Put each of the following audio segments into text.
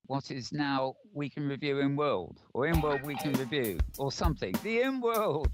what is now We Can Review Inworld, or Inworld We Can Review, or something. The Inworld!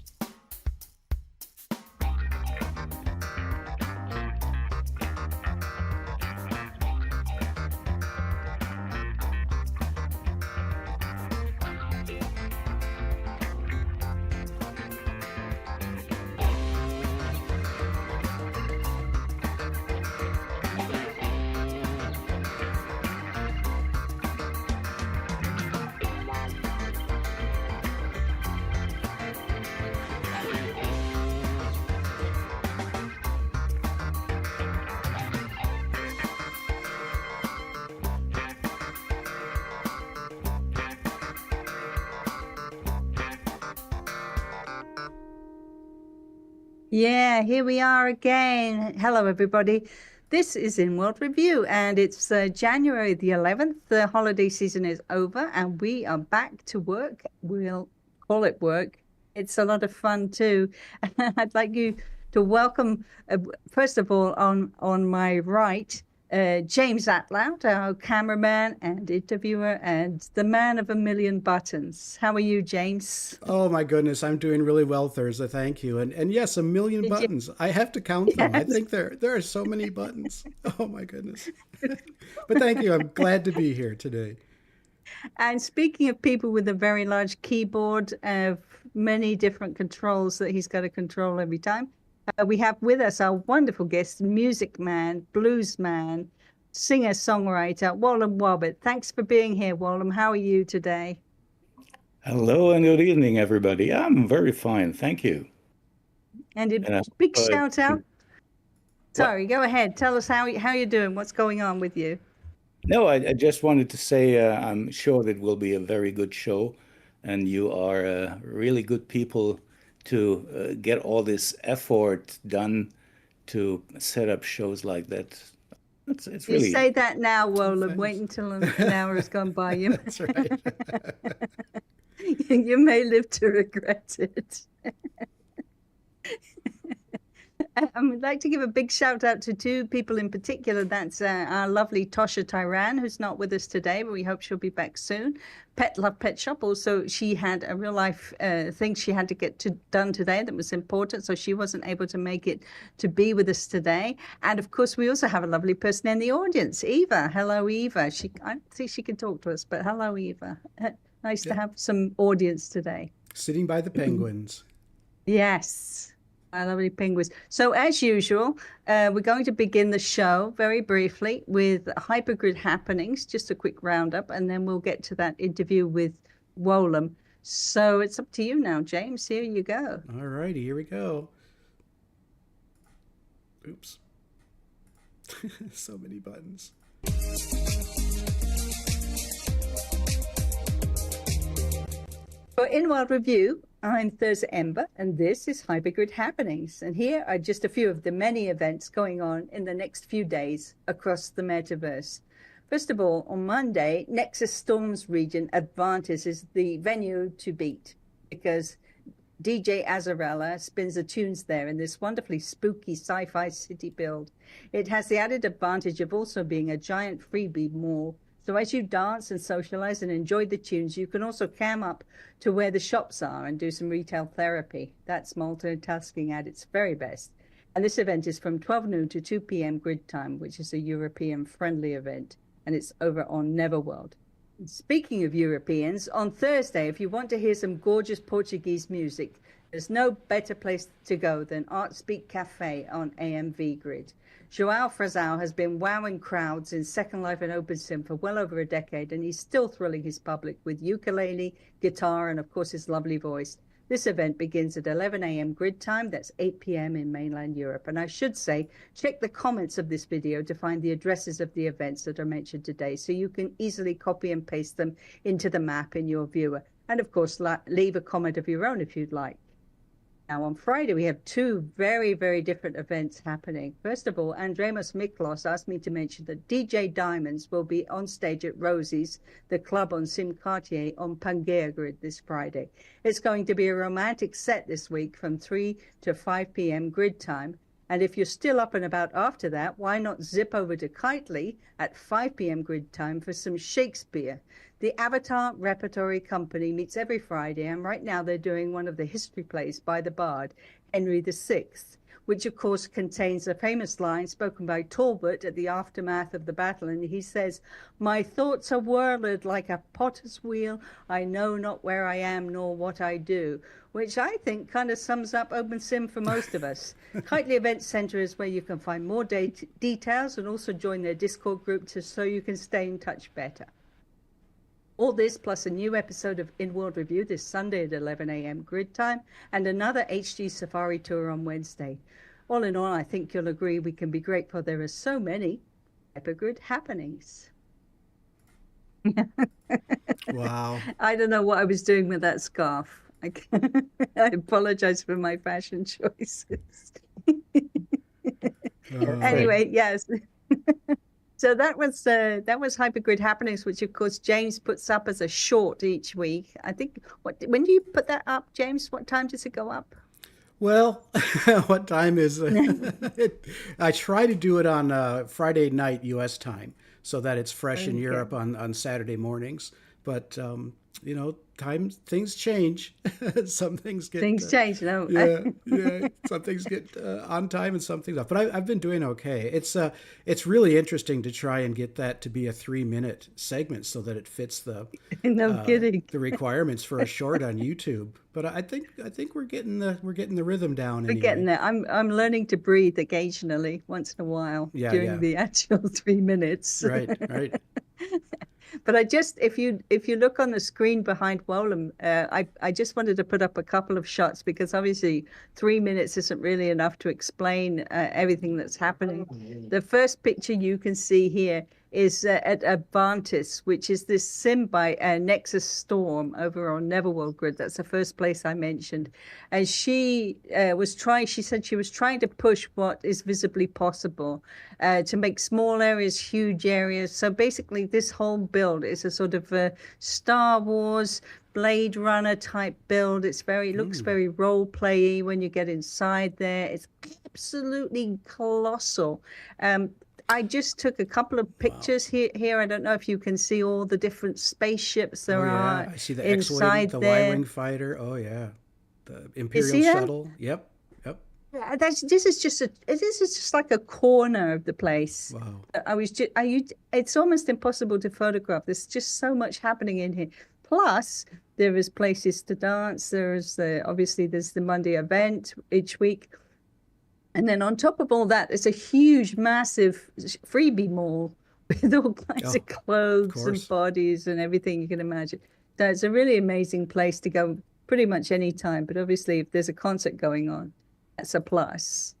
Yeah, here we are again. Hello, everybody. This is Inworld Review, and it's January the 11th. The holiday season is over, and we are back to work. We'll call it work. It's a lot of fun, too. I'd like you to welcome, first of all, on my right, James Atlout, our cameraman and interviewer, and the man of a million buttons. How are you, James? Oh my goodness, I'm doing really well, Thursday. Thank you. And yes, a million buttons. I have to count them. Yes. I think there are so many buttons. Oh my goodness. But thank you. I'm glad to be here today. And speaking of people with a very large keyboard of many different controls that he's got to control every time, we have with us our wonderful guest, music man, blues man, singer, songwriter, Wolem Wobbit. Thanks for being here, Wolem. How are you today? Hello and good evening, everybody. I'm very fine, thank you. And a And big uh, shout out. What? Sorry, go ahead. Tell us how you're doing. What's going on with you? No, I just wanted to say I'm sure that will be a very good show, and you are really good people to get all this effort done to set up shows like that. It's You really say that now, Wolem. Wait Thanks. until an hour has gone by. You, That's right. you may live to regret it. I would like to give a big shout out to two people in particular. That's our lovely Tosha Tyran, who's not with us today, but we hope she'll be back soon. Pet Love Pet Shop. Also, she had a real life thing she had to get done today that was important, so she wasn't able to make it to be with us today. And of course, we also have a lovely person in the audience, Eva. Hello, Eva. I don't think she can talk to us, but hello, Eva. Nice to have some audience today. Sitting by the penguins. Yes. Our lovely penguins. So as usual, we're going to begin the show very briefly with hypergrid happenings, just a quick roundup, and then we'll get to that interview with Wolem. So it's up to you now, James. Here you go. All righty, here we go. Oops. So many buttons. For Inworld Review, I'm Thursday Ember, and this is Hypergrid Happenings. And here are just a few of the many events going on in the next few days across the metaverse. First of all, on Monday, Nexus Storms region Advantis is the venue to beat because DJ Azarella spins the tunes there in this wonderfully spooky sci-fi city build. It has the added advantage of also being a giant freebie mall. So as you dance and socialize and enjoy the tunes, you can also cam up to where the shops are and do some retail therapy. That's multitasking at its very best. And this event is from 12 noon to 2 p.m. grid time, which is a European-friendly event, and it's over on Neverworld. Speaking of Europeans, on Thursday, if you want to hear some gorgeous Portuguese music, there's no better place to go than Art Speak Cafe on AMV Grid. João Frazão has been wowing crowds in Second Life and OpenSim for well over a decade, and he's still thrilling his public with ukulele, guitar, and of course his lovely voice. This event begins at 11 a.m. grid time. That's 8 p.m. in mainland Europe. And I should say, check the comments of this video to find the addresses of the events that are mentioned today, so you can easily copy and paste them into the map in your viewer. And of course, leave a comment of your own if you'd like. Now, on Friday, we have two very, very different events happening. First of all, Andremos Miklos asked me to mention that DJ Diamonds will be on stage at Rosie's, the club on Sim Cartier, on Pangea Grid this Friday. It's going to be a romantic set this week from 3 to 5 p.m. grid time. And if you're still up and about after that, why not zip over to Kitely at 5 p.m. grid time for some Shakespeare? The Avatar Repertory Company meets every Friday, and right now they're doing one of the history plays by the bard, Henry VI, which of course contains a famous line spoken by Talbot at the aftermath of the battle. And he says, "My thoughts are whirled like a potter's wheel. I know not where I am nor what I do," which I think kind of sums up OpenSim for most of us. Kitely Event Center is where you can find more details and also join their Discord group so you can stay in touch better. All this plus a new episode of Inworld Review this Sunday at 11 a.m. grid time, and another HG Safari tour on Wednesday. All in all, I think you'll agree we can be grateful there are so many hypergrid happenings. Wow. I don't know what I was doing with that scarf. I apologize for my fashion choices. Anyway, yes. So that was Hypergrid Happenings, which of course James puts up as a short each week. I think. When do you put that up, James? What time does it go up? Well, what time is it? I try to do it on Friday night U.S. time so that it's fresh in Europe on Saturday mornings. But things change. Some things get change. No, yeah. Some things get on time and some things off. But I've been doing okay. It's really interesting to try and get that to be a 3-minute segment so that it fits the kidding, the requirements for a short on YouTube. But I think we're getting the rhythm down. We're getting there. I'm learning to breathe occasionally, once in a while, during the actual 3 minutes. Right. But if you look on the screen behind Wolem, I just wanted to put up a couple of shots because obviously 3 minutes isn't really enough to explain everything that's happening. The first picture you can see here is at Advantis, which is this sim by Nexus Storm over on Neverworld Grid. That's the first place I mentioned. And she said she was trying to push what is visibly possible to make small areas, huge areas. So basically this whole build is a sort of a Star Wars, Blade Runner type build. It looks very role play-y when you get inside there. It's absolutely colossal. I just took a couple of pictures here. I don't know if you can see all the different spaceships there are. I see the inside X-Wing, the there. Y-Wing fighter. Oh yeah, the Imperial shuttle. Yep. Yeah, this is just like a corner of the place. Wow. It's almost impossible to photograph. There's just so much happening in here. Plus, there is places to dance. There's the Monday event each week. And then on top of all that, it's a huge, massive freebie mall with all kinds of clothes and bodies and everything you can imagine. So it's a really amazing place to go pretty much any time. But obviously, if there's a concert going on, that's a plus.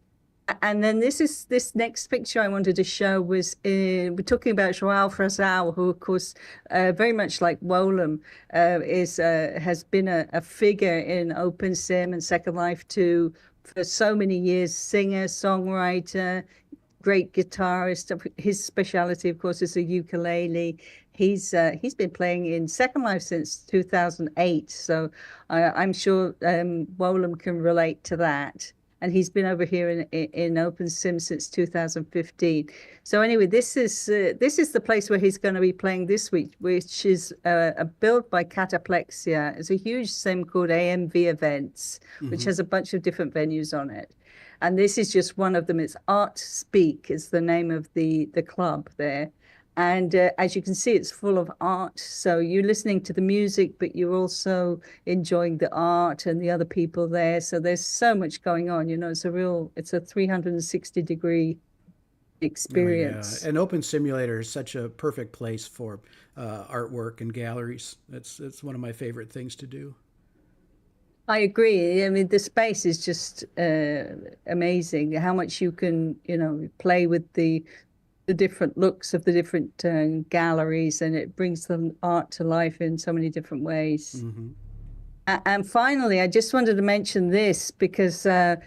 And then this next picture I wanted to show was we're talking about Joao Frazao, who of course very much like Wolem has been a figure in OpenSim and Second Life 2 for so many years. Singer, songwriter, great guitarist. His specialty, of course, is the ukulele. He's been playing in Second Life since 2008, so I'm sure Wolem can relate to that. And he's been over here in OpenSim since 2015. So anyway, this is the place where he's going to be playing this week, which is a build by Cataplexia. It's a huge sim called AMV Events, which has a bunch of different venues on it. And this is just one of them. It's Art Speak is the name of the club there. And as you can see, it's full of art. So you're listening to the music, but you're also enjoying the art and the other people there. So there's so much going on. It's a 360-degree experience. And Open Simulator is such a perfect place for artwork and galleries. It's one of my favorite things to do. I agree. I mean, the space is just amazing. How much you can, play with the different looks of the different galleries, and it brings the art to life in so many different ways. And finally, I just wanted to mention this because Marlon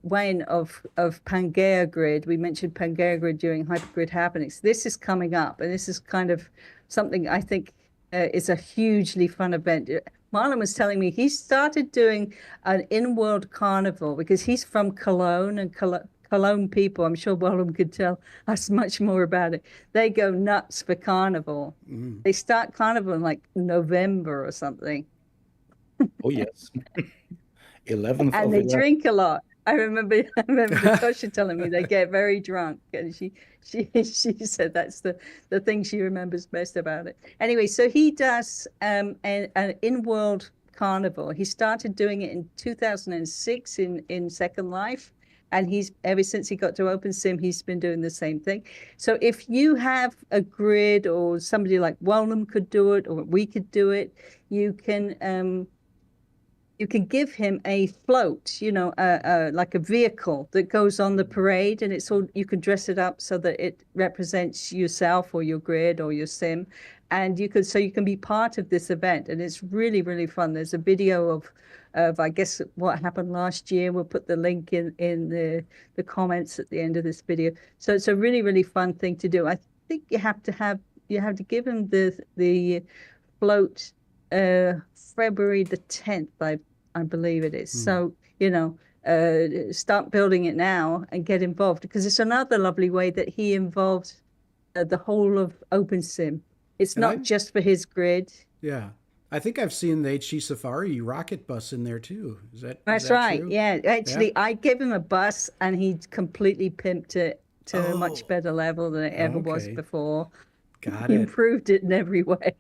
Wayne of Pangea Grid, we mentioned Pangea Grid during Hypergrid Happenings. This is coming up, and this is kind of something I think is a hugely fun event. Marlon was telling me he started doing an in-world carnival because he's from Cologne, and Cologne people, I'm sure Wolem could tell us much more about it. They go nuts for carnival. They start carnival in like November or something. Oh, yes. 11th And of they 11. drink a lot. I remember Natasha telling me they get very drunk, and she said that's the thing she remembers best about it. Anyway, so he does an in-world carnival. He started doing it in 2006 in Second Life, and he's ever since he got to OpenSim, he's been doing the same thing. So if you have a grid, or somebody like Wolem could do it, or we could do it, you can give him a float, like a vehicle that goes on the parade, and it's all, you can dress it up so that it represents yourself or your grid or your sim, and you can be part of this event, and it's really, really fun. There's a video of I guess what happened last year. We'll put the link in the comments at the end of this video. So it's a really, really fun thing to do. I think you have to give him the float February the 10th, I believe it is. So, start building it now and get involved, because it's another lovely way that he involved the whole of OpenSim. It's not just for his grid. Yeah. I think I've seen the HG Safari rocket bus in there too. That's that right. true? Yeah. Actually, I gave him a bus and he completely pimped it to a much better level than it ever was before. Got He it. improved it in every way.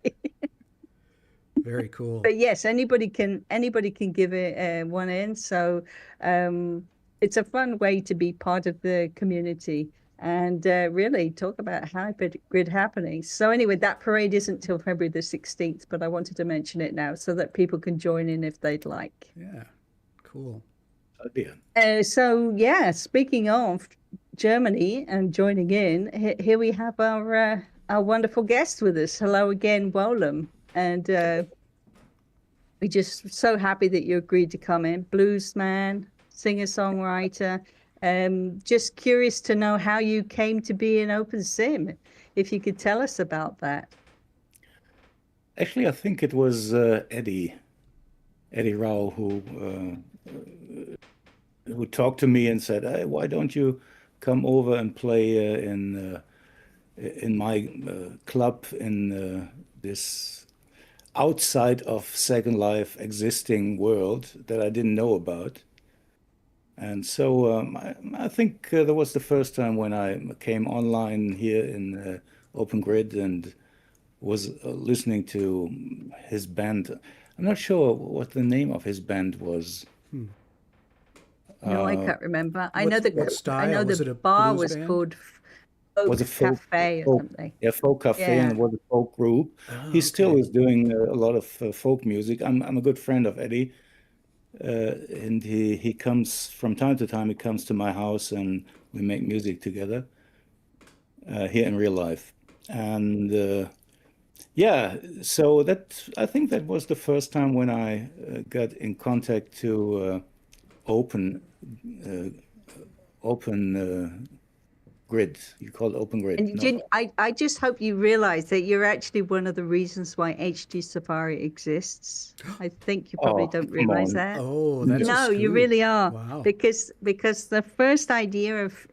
Very cool. But yes, anybody can give it one in. So it's a fun way to be part of the community and really talk about hybrid happenings. So anyway, that parade isn't till February the 16th, but I wanted to mention it now so that people can join in if they'd like. Yeah, cool. So yeah, speaking of Germany and joining in, here we have our wonderful guest with us. Hello again, Wolem. And we're just so happy that you agreed to come in. Bluesman, singer-songwriter. Just curious to know how you came to be in OpenSim, if you could tell us about that. Actually, I think it was Eddie Rao who talked to me and said, "Hey, why don't you come over and play in my club in this outside of Second Life existing world that I didn't know about." And so I think that was the first time when I came online here in Open Grid and was listening to his band. I'm not sure what the name of his band was. No, I can't remember. I know what style? I know Was it the a bar blues was band? called Was a folk Cafe or something. Yeah, folk cafe, Yeah. and it was a folk group. Oh, He still okay. is doing a lot of folk music. I'm a good friend of Eddie, and he comes from time to time. He comes to my house and we make music together here in real life. And yeah, so I think that was the first time when I got in contact to open grid. You call it Open Grid. And No? I just hope you realize that you're actually one of the reasons why HD Safari exists. I think you probably don't come realize on. that. Oh, that's a No, you scoop. really are. Wow. Because the first idea of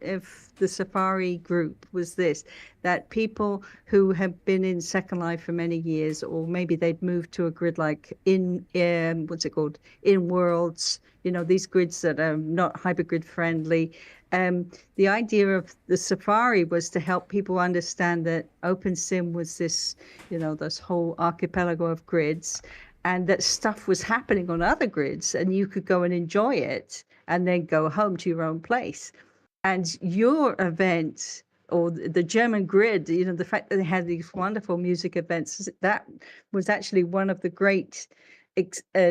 the Safari group was this, that people who have been in Second Life for many years, or maybe they'd moved to a grid like what's it called? Inworlds, these grids that are not hypergrid friendly. The idea of the Safari was to help people understand that OpenSim was this, this whole archipelago of grids, and that stuff was happening on other grids, and you could go and enjoy it and then go home to your own place. And your event, or the German grid, the fact that they had these wonderful music events, that was actually one of the great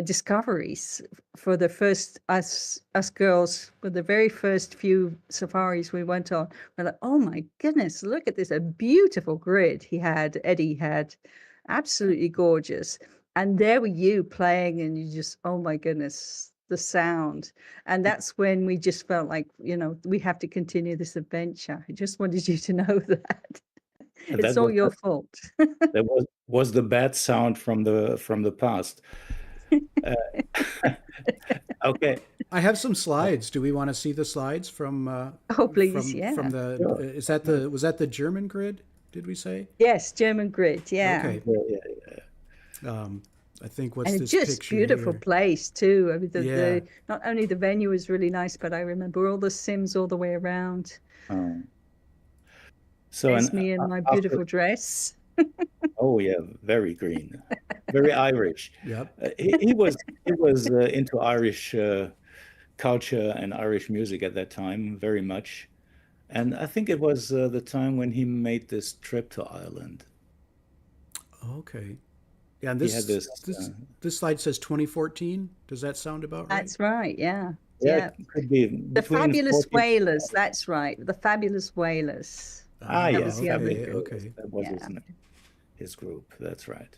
discoveries for the first us girls. For the very first few safaris we went on, we're like, oh my goodness, look at this, a beautiful grid Eddie had, absolutely gorgeous. And there were you playing, and you just, oh my goodness, the sound. And that's when we just felt like, we have to continue this adventure. I just wanted you to know that. And It's all your fault. that was the bad sound from the past. Okay. I have some slides. Do we want to see the slides Oh, please, yeah. from the? Sure. Is that the was that the German grid? Did we say? Yes, German grid, yeah. Okay. Yeah. I think what's And this just picture beautiful here? place too. I mean, Yeah. not only the venue is really nice, but I remember all the Sims all the way around. So There's and me in my after, beautiful dress. oh yeah, very green, very Irish. Yep. He was into Irish culture and Irish music at that time very much, and I think it was the time when he made this trip to Ireland. Okay. Yeah, and He had this this. this this slide says 2014. Does that sound about right? That's right, yeah. Yeah, Yeah. it could be The between Fabulous 14. Whalers, that's right. The Fabulous Whalers. Ah, That yes, was the other okay, group. okay. that was Yeah. his group. That's right.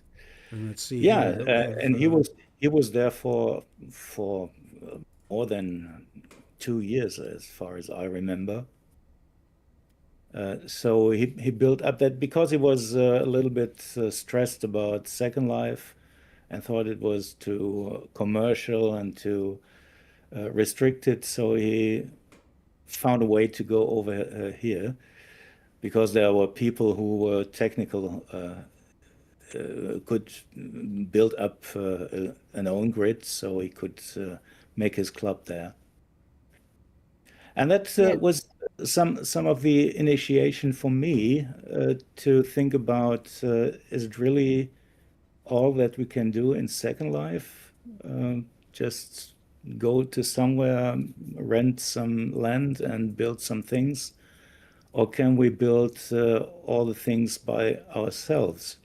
And let's see Yeah, here. We have, and he was there for more than 2 years, as far as I remember. So he built up that because he was a little bit stressed about Second Life and thought it was too commercial and too restricted. So he found a way to go over here because there were people who were technical, could build up an own grid, so he could make his club there. And that Yeah. was some of the initiation for me to think about, is it really all that we can do in Second Life? Just go to somewhere, rent some land and build some things? Or can we build all the things by ourselves?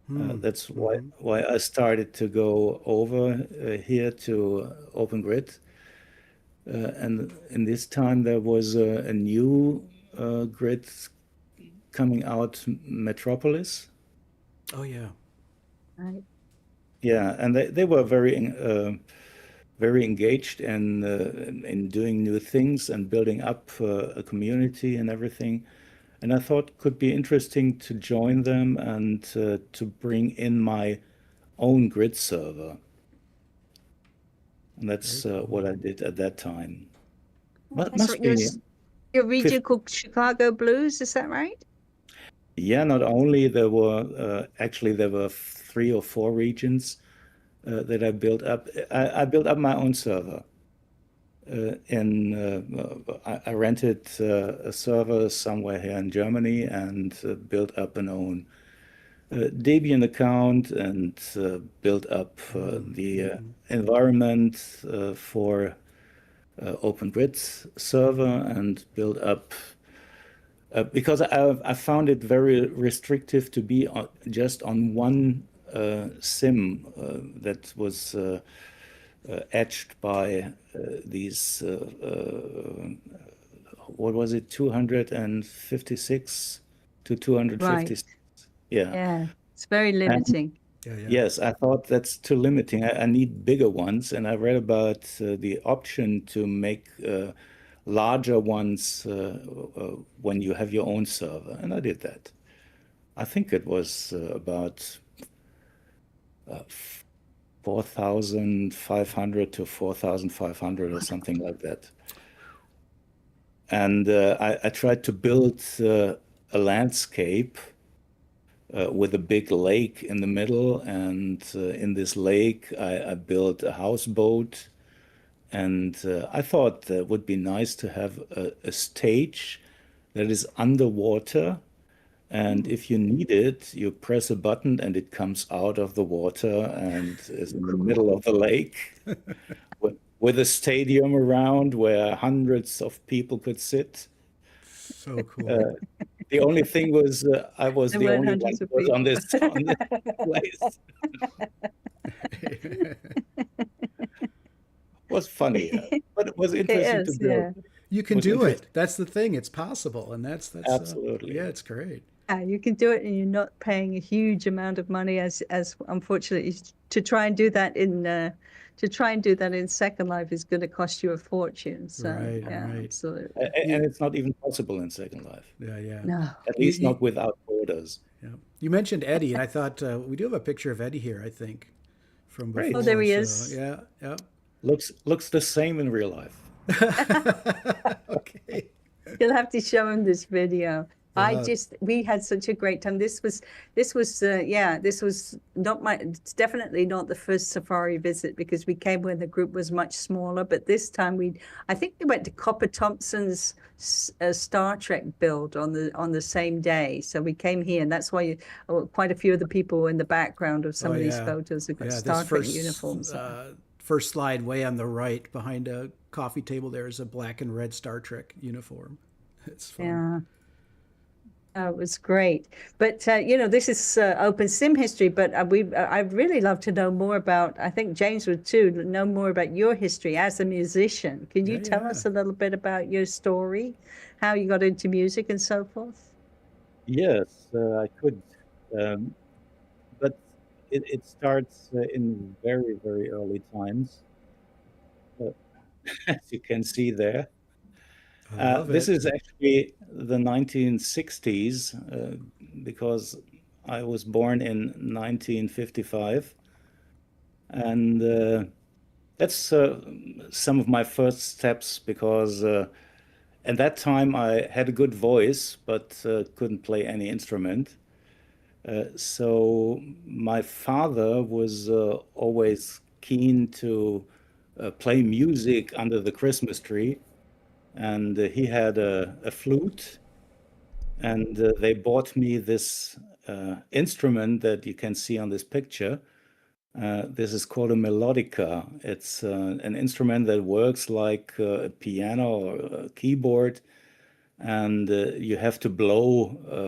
That's why I started to go over here to Open Grid. And in this time, there was a new grid coming out, Metropolis. Oh yeah. Right. Yeah, and they were very engaged in doing new things and building up a community and everything. And I thought could be interesting to join them and to bring in my own grid server. And that's what I did at that time. That's Must right. be Your region called Chicago Blues, is that right? Yeah, not only there were actually there were 3 or 4 regions that I built up. I built up my own server. I rented a server somewhere here in Germany and built up an own Debian account and built up the environment for Open Grid server and built up because I found it very restrictive to be just on one sim that was etched by these what was it, 256 to 256. Yeah. Yeah. It's very limiting. Yeah. Yes, I thought that's too limiting. I need bigger ones, and I read about the option to make larger ones when you have your own server, and I did that. I think it was about 4,500 to 4,500 or something like that. And I tried to build a landscape with a big lake in the middle, and in this lake I built a houseboat, and I thought it would be nice to have a stage that is underwater, and if you need it, you press a button and it comes out of the water and is in the middle of the lake with a stadium around where hundreds of people could sit. So cool. The only thing was I was There the weren't only one hundreds who of was on this place. It was funny, but it was interesting to is, build. yeah. You can Was do interesting. it. That's the thing. It's possible, and that's Absolutely. yeah, it's great. Yeah, you can do it, and you're not paying a huge amount of money, as unfortunately to try and do that in Second Life is going to cost you a fortune. So Right, yeah, right. absolutely. And it's not even possible in Second Life, Yeah. No, at least You- not without borders. Yeah. You mentioned Eddie, and I thought we do have a picture of Eddie here, I think, from Great. Oh, before. there he So is. yeah, yeah. Looks the same in real life. Okay. You'll have to show him this video. Yeah. We had such a great time. This was not it's definitely not the first safari visit, because we came when the group was much smaller. But this time I think we went to Copper Thompson's Star Trek build on the same day. So we came here, and that's why quite a few of the people in the background of some Oh of these yeah. photos have got Yeah. Star This Trek uniforms on. first slide way on the right behind a coffee table there is a black and red Star Trek uniform. It's fun. Yeah. Oh, it was great. But, this is open sim history, but I'd really love to know more about, I think James would too, know more about your history as a musician. Can you tell us a little bit about your story, how you got into music and so forth? Yes, I could. But it starts in very, very early times, uh, as you can see there. I love This it. is actually the 1960s, because I was born in 1955. And that's some of my first steps, because at that time I had a good voice, but couldn't play any instrument. So my father was always keen to play music under the Christmas tree, and he had a flute, and they bought me this instrument that you can see on this picture. This is called a melodica. It's an instrument that works like a piano or a keyboard, and you have to blow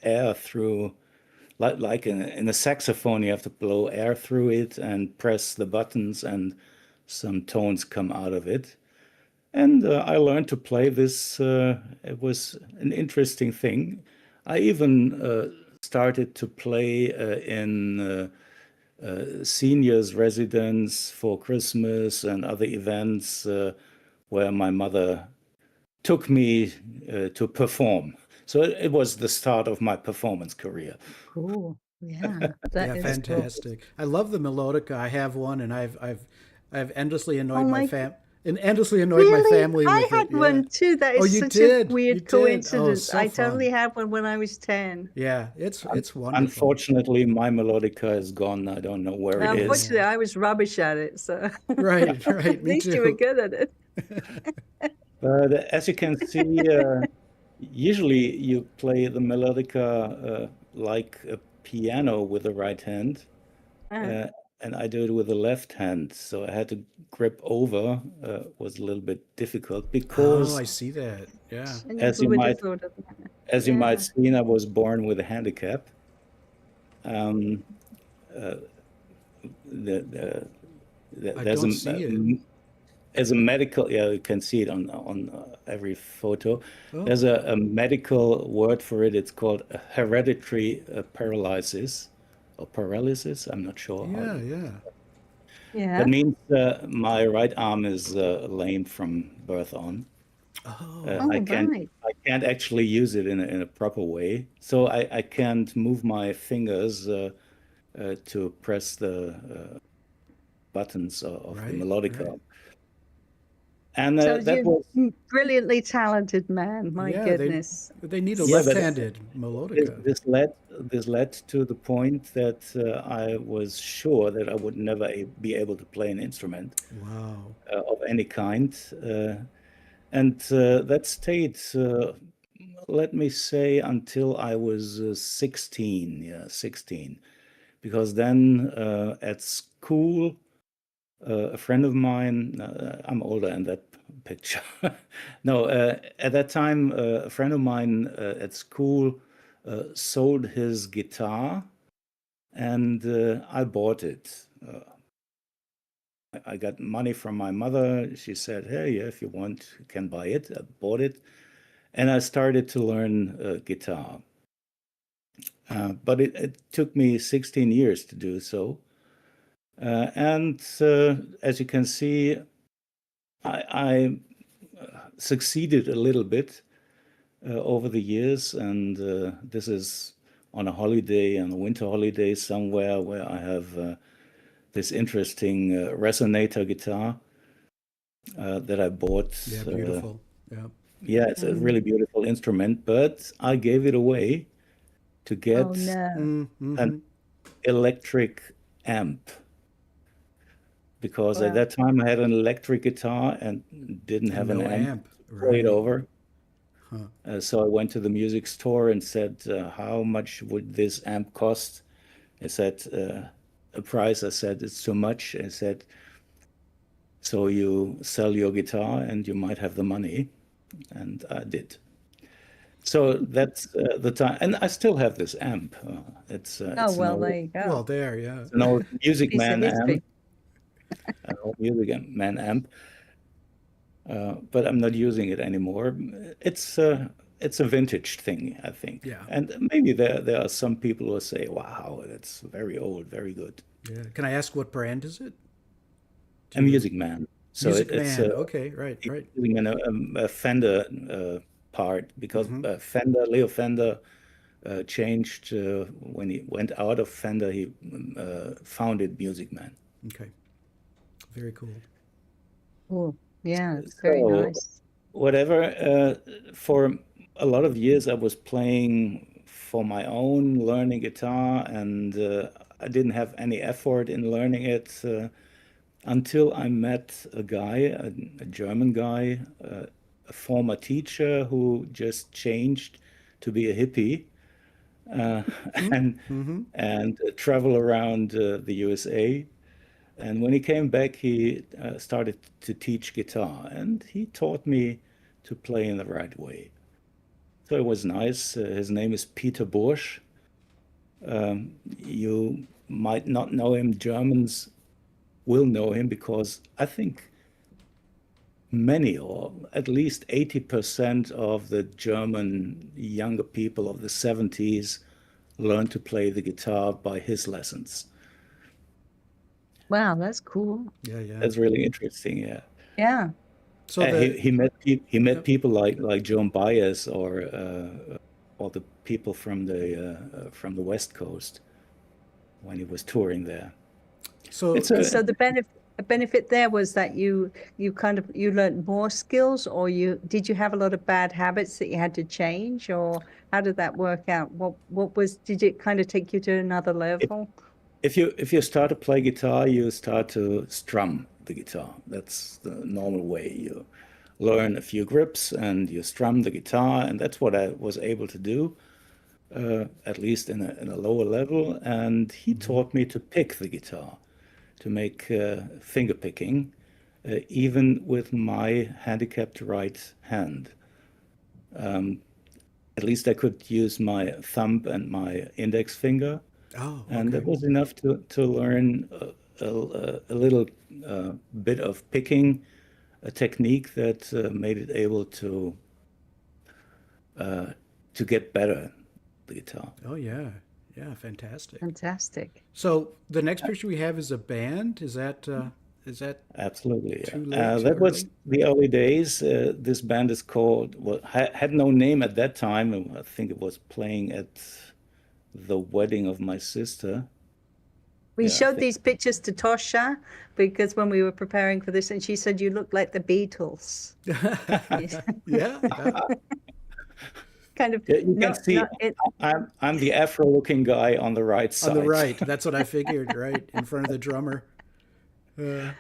air through, like in a saxophone, you have to blow air through it and press the buttons, and some tones come out of it. And I learned to play this. It was an interesting thing. I even started to play in seniors' residence for Christmas and other events where my mother took me to perform. So it was the start of my performance career. Cool. Yeah, Yeah, that is cool. fantastic. I love the melodica. I have one, and I've endlessly annoyed Oh my my, endlessly annoyed my really? family I with had it. Yeah. one too. That Oh, is you such a did. You weird did. Oh, coincidence. so I totally fun. had one when I was 10. Yeah, it's wonderful. Unfortunately, my melodica is gone. I don't know where it is. Unfortunately, I was rubbish at it, so Right, right. at Me least you were too. good at it. But as you can see, usually you play the melodica like a piano with the right hand, Uh, uh, and I do it with the left hand. So I had to grip over. Was a little bit difficult Oh, I because, see that. Yeah. and as who you would have might thought of that? as you might Yeah. seen, I was born with a handicap. Um, uh, the, the, I there's don't see it. as a medical, yeah, you can see it on every photo. Oh, There's a medical word for it. It's called a hereditary paralysis or paralysis. I'm not sure how. yeah, yeah. Yeah. That means my right arm is lame from birth on. Oh, Oh, I right. can't actually use it in a proper way. So I can't move my fingers to press the buttons of the right, right. melodica. And So that you're was, brilliantly talented man. My Yeah, goodness. they need a yeah, but left-handed this, melodica. this led to the point that I was sure that I would never be able to play an instrument Wow. of any kind. And that stayed, let me say, until I was 16. Yeah, 16. Because then at school, a friend of mine, I'm older in that picture. No, at that time, a friend of mine at school sold his guitar, and I bought it. I got money from my mother. She said, "Hey, yeah, if you want, you can buy it." I bought it, and I started to learn guitar. But it took me 16 years to do so. And as you can see, I succeeded a little bit over the years, and this is on a holiday, on a winter holiday somewhere where I have this interesting resonator guitar that I bought. Yeah, beautiful. Yeah. Yeah, it's a really beautiful instrument, but I gave it away to Oh get no. an electric amp because at Wow. that time I had an electric guitar and didn't And have an no amp amp. to play it Right. over. Huh. So I went to the music store and said, how much would this amp cost? I said, a price. I said, it's too much. I said, so you sell your guitar and you might have the money. And I did. So that's the time. And I still have this amp. It's Oh, it's an well, there old, you Well, go. there, yeah. it's an old Music Piece of Man amp, history. an old Music Man amp. But I'm not using it anymore. It's a vintage thing, I think. Yeah. And maybe there are some people who say, "Wow, that's very old, very good." Yeah. Can I ask what brand is it? A Music Man. So Music it's Man. Okay, right, it's right. using a Fender part because Leo Fender changed when he went out of Fender. He founded Music Man. Okay. Very cool. Oh, yeah, it's very So nice. whatever. For a lot of years, I was playing for my own, learning guitar, and I didn't have any effort in learning it until I met a guy, a German guy, a former teacher who just changed to be a hippie uh, and travel around the USA. And when he came back, he started to teach guitar, and he taught me to play in the right way. So it was nice. His name is Peter Bursch. You might not know him. Germans will know him because I think many, or at least 80% of the German younger people of the 70s learned to play the guitar by his lessons. Wow, that's cool. Yeah, yeah. That's really interesting, yeah. Yeah. So He met Yep. people like Joan Baez or the people from the West Coast when he was touring there. so It's And a so the benefit there was that you learned more skills, or did you have a lot of bad habits that you had to change, or how did that work out? Did it kind of take you to another if level? if you start to play guitar, you start to strum the guitar. That's the normal way. You learn a few grips and you strum the guitar, and that's what I was able to do, at least in a lower level. And he taught me to pick the guitar, to make finger picking, even with my handicapped right hand. At least I could use my thumb and my index finger, Oh, and that okay. was enough to learn a little bit of picking, a technique that made it able to get better the guitar. Oh, yeah. Yeah, fantastic. Fantastic. So the next picture we have is a band. Is that Absolutely, too yeah. late, too That was early? the early days. This band is called, well, had no name at that time. I think it was playing at the wedding of my sister. We Yeah, I showed think. these pictures to Tosha because when we were preparing for this, and she said you look like the Beatles. Yeah, Kind of Yeah, you can see not it. I'm the Afro-looking guy on the right on the side. right. That's what I figured, right? In front of the drummer. Very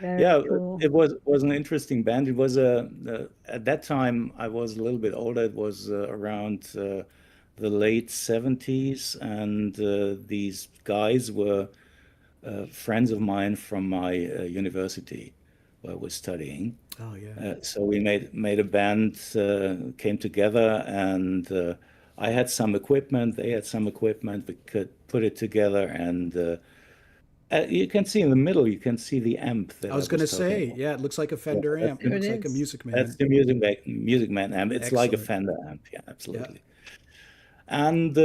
Yeah, cool. it was an interesting band. It was at that time I was a little bit older. It was around the late 70s, and these guys were friends of mine from my university where I was studying. Oh, yeah. So we made a band, came together, and I had some equipment. They had some equipment. We could put it together, and you can see in the middle. You can see the amp that I I was going to was talking say, about. yeah, it looks like a Yeah, Fender amp. It There it looks like a is. Music that's Man. the Music Man amp. It's like a Excellent. Fender amp. Yeah, Yeah. absolutely. And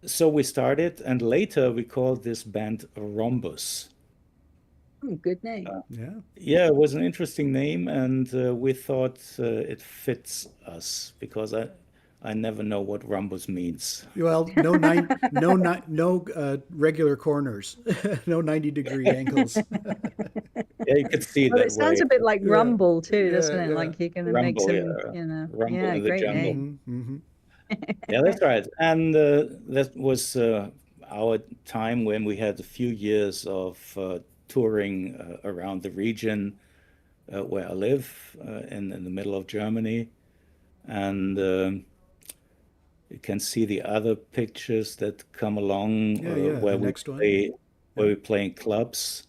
so we started, and later we called this band Rhombus. Oh, good name. Yeah. Yeah, it was an interesting name, and we thought it fits us because I never know what rhombus means. Well, no regular corners, no 90-degree angles. Yeah, you could see it Well, that it sounds way. a bit like Yeah, Rumble too, doesn't yeah, it? yeah. Like you're going to make Rumble, some, yeah. you know. Rumble Yeah, in the great jungle. name. Mm-hmm. Yeah, that's right. And that was our time when we had a few years of touring around the region where I live in the middle of Germany. And you can see the other pictures that come along Yeah, where the we next one. play, where Yeah. we play in clubs.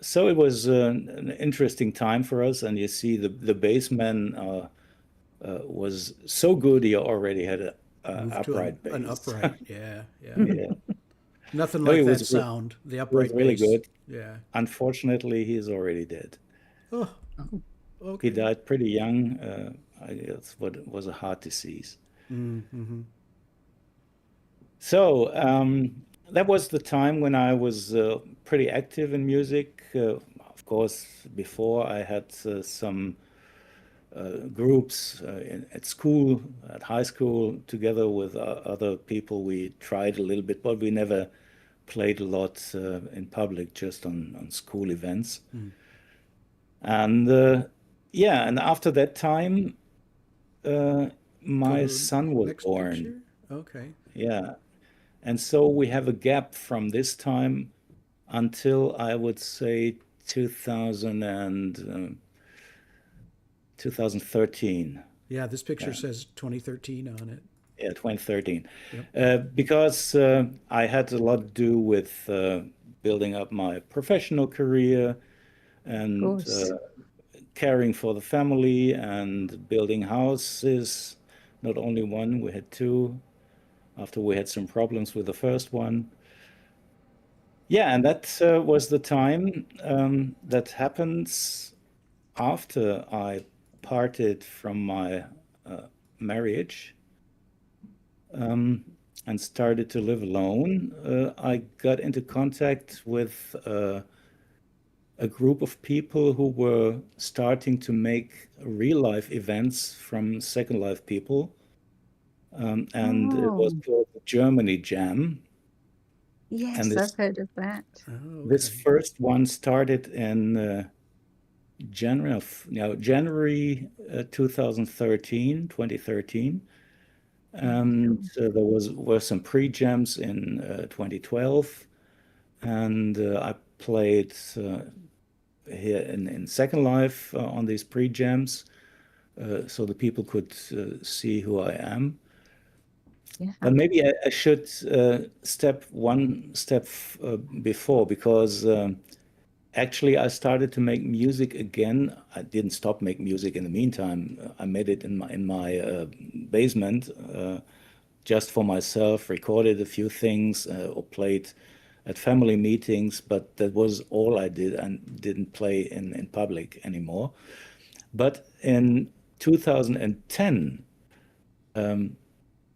So it was an interesting time for us. And you see the bassman was so good he already had a Moved to upright an bass. upright. Yeah, yeah. Yeah. Nothing No, like that sound, the he was upright really bass. good. Yeah. Unfortunately, he is already dead. Oh, He okay. died pretty young. I guess what it was a heart disease. Mm-hmm. So that was the time when I was pretty active in music. Of course, before I had some groups at school, at high school, together with other people. We tried a little bit, but we never played a lot in public, just on school events. Mm. And yeah, and after that time, Go my to the son was next born. picture. Okay. Yeah. And so we have a gap from this time until I would say 2013. Yeah, this picture Yeah. says 2013 on it. Yeah, 2013. Yep. Because I had a lot to do with building up my professional career Of and course. caring for the family and building houses. Not only one, we had two after we had some problems with the first one. Yeah, and that was the time that happens after I parted from my marriage and started to live alone. I got into contact with a group of people who were starting to make real life events from Second Life people. And it was Oh, called the Germany Jam. And yes, I've heard of that. Oh, this okay. first one started in January 2013. And there were some pre-jams in 2012. And I played here in Second Life on these pre-jams so the people could see who I am. Yeah. But maybe I should step one step before, because actually I started to make music again. I didn't stop making music in the meantime. I made it in my basement just for myself, recorded a few things or played at family meetings, but that was all I did and didn't play in public anymore. But in 2010,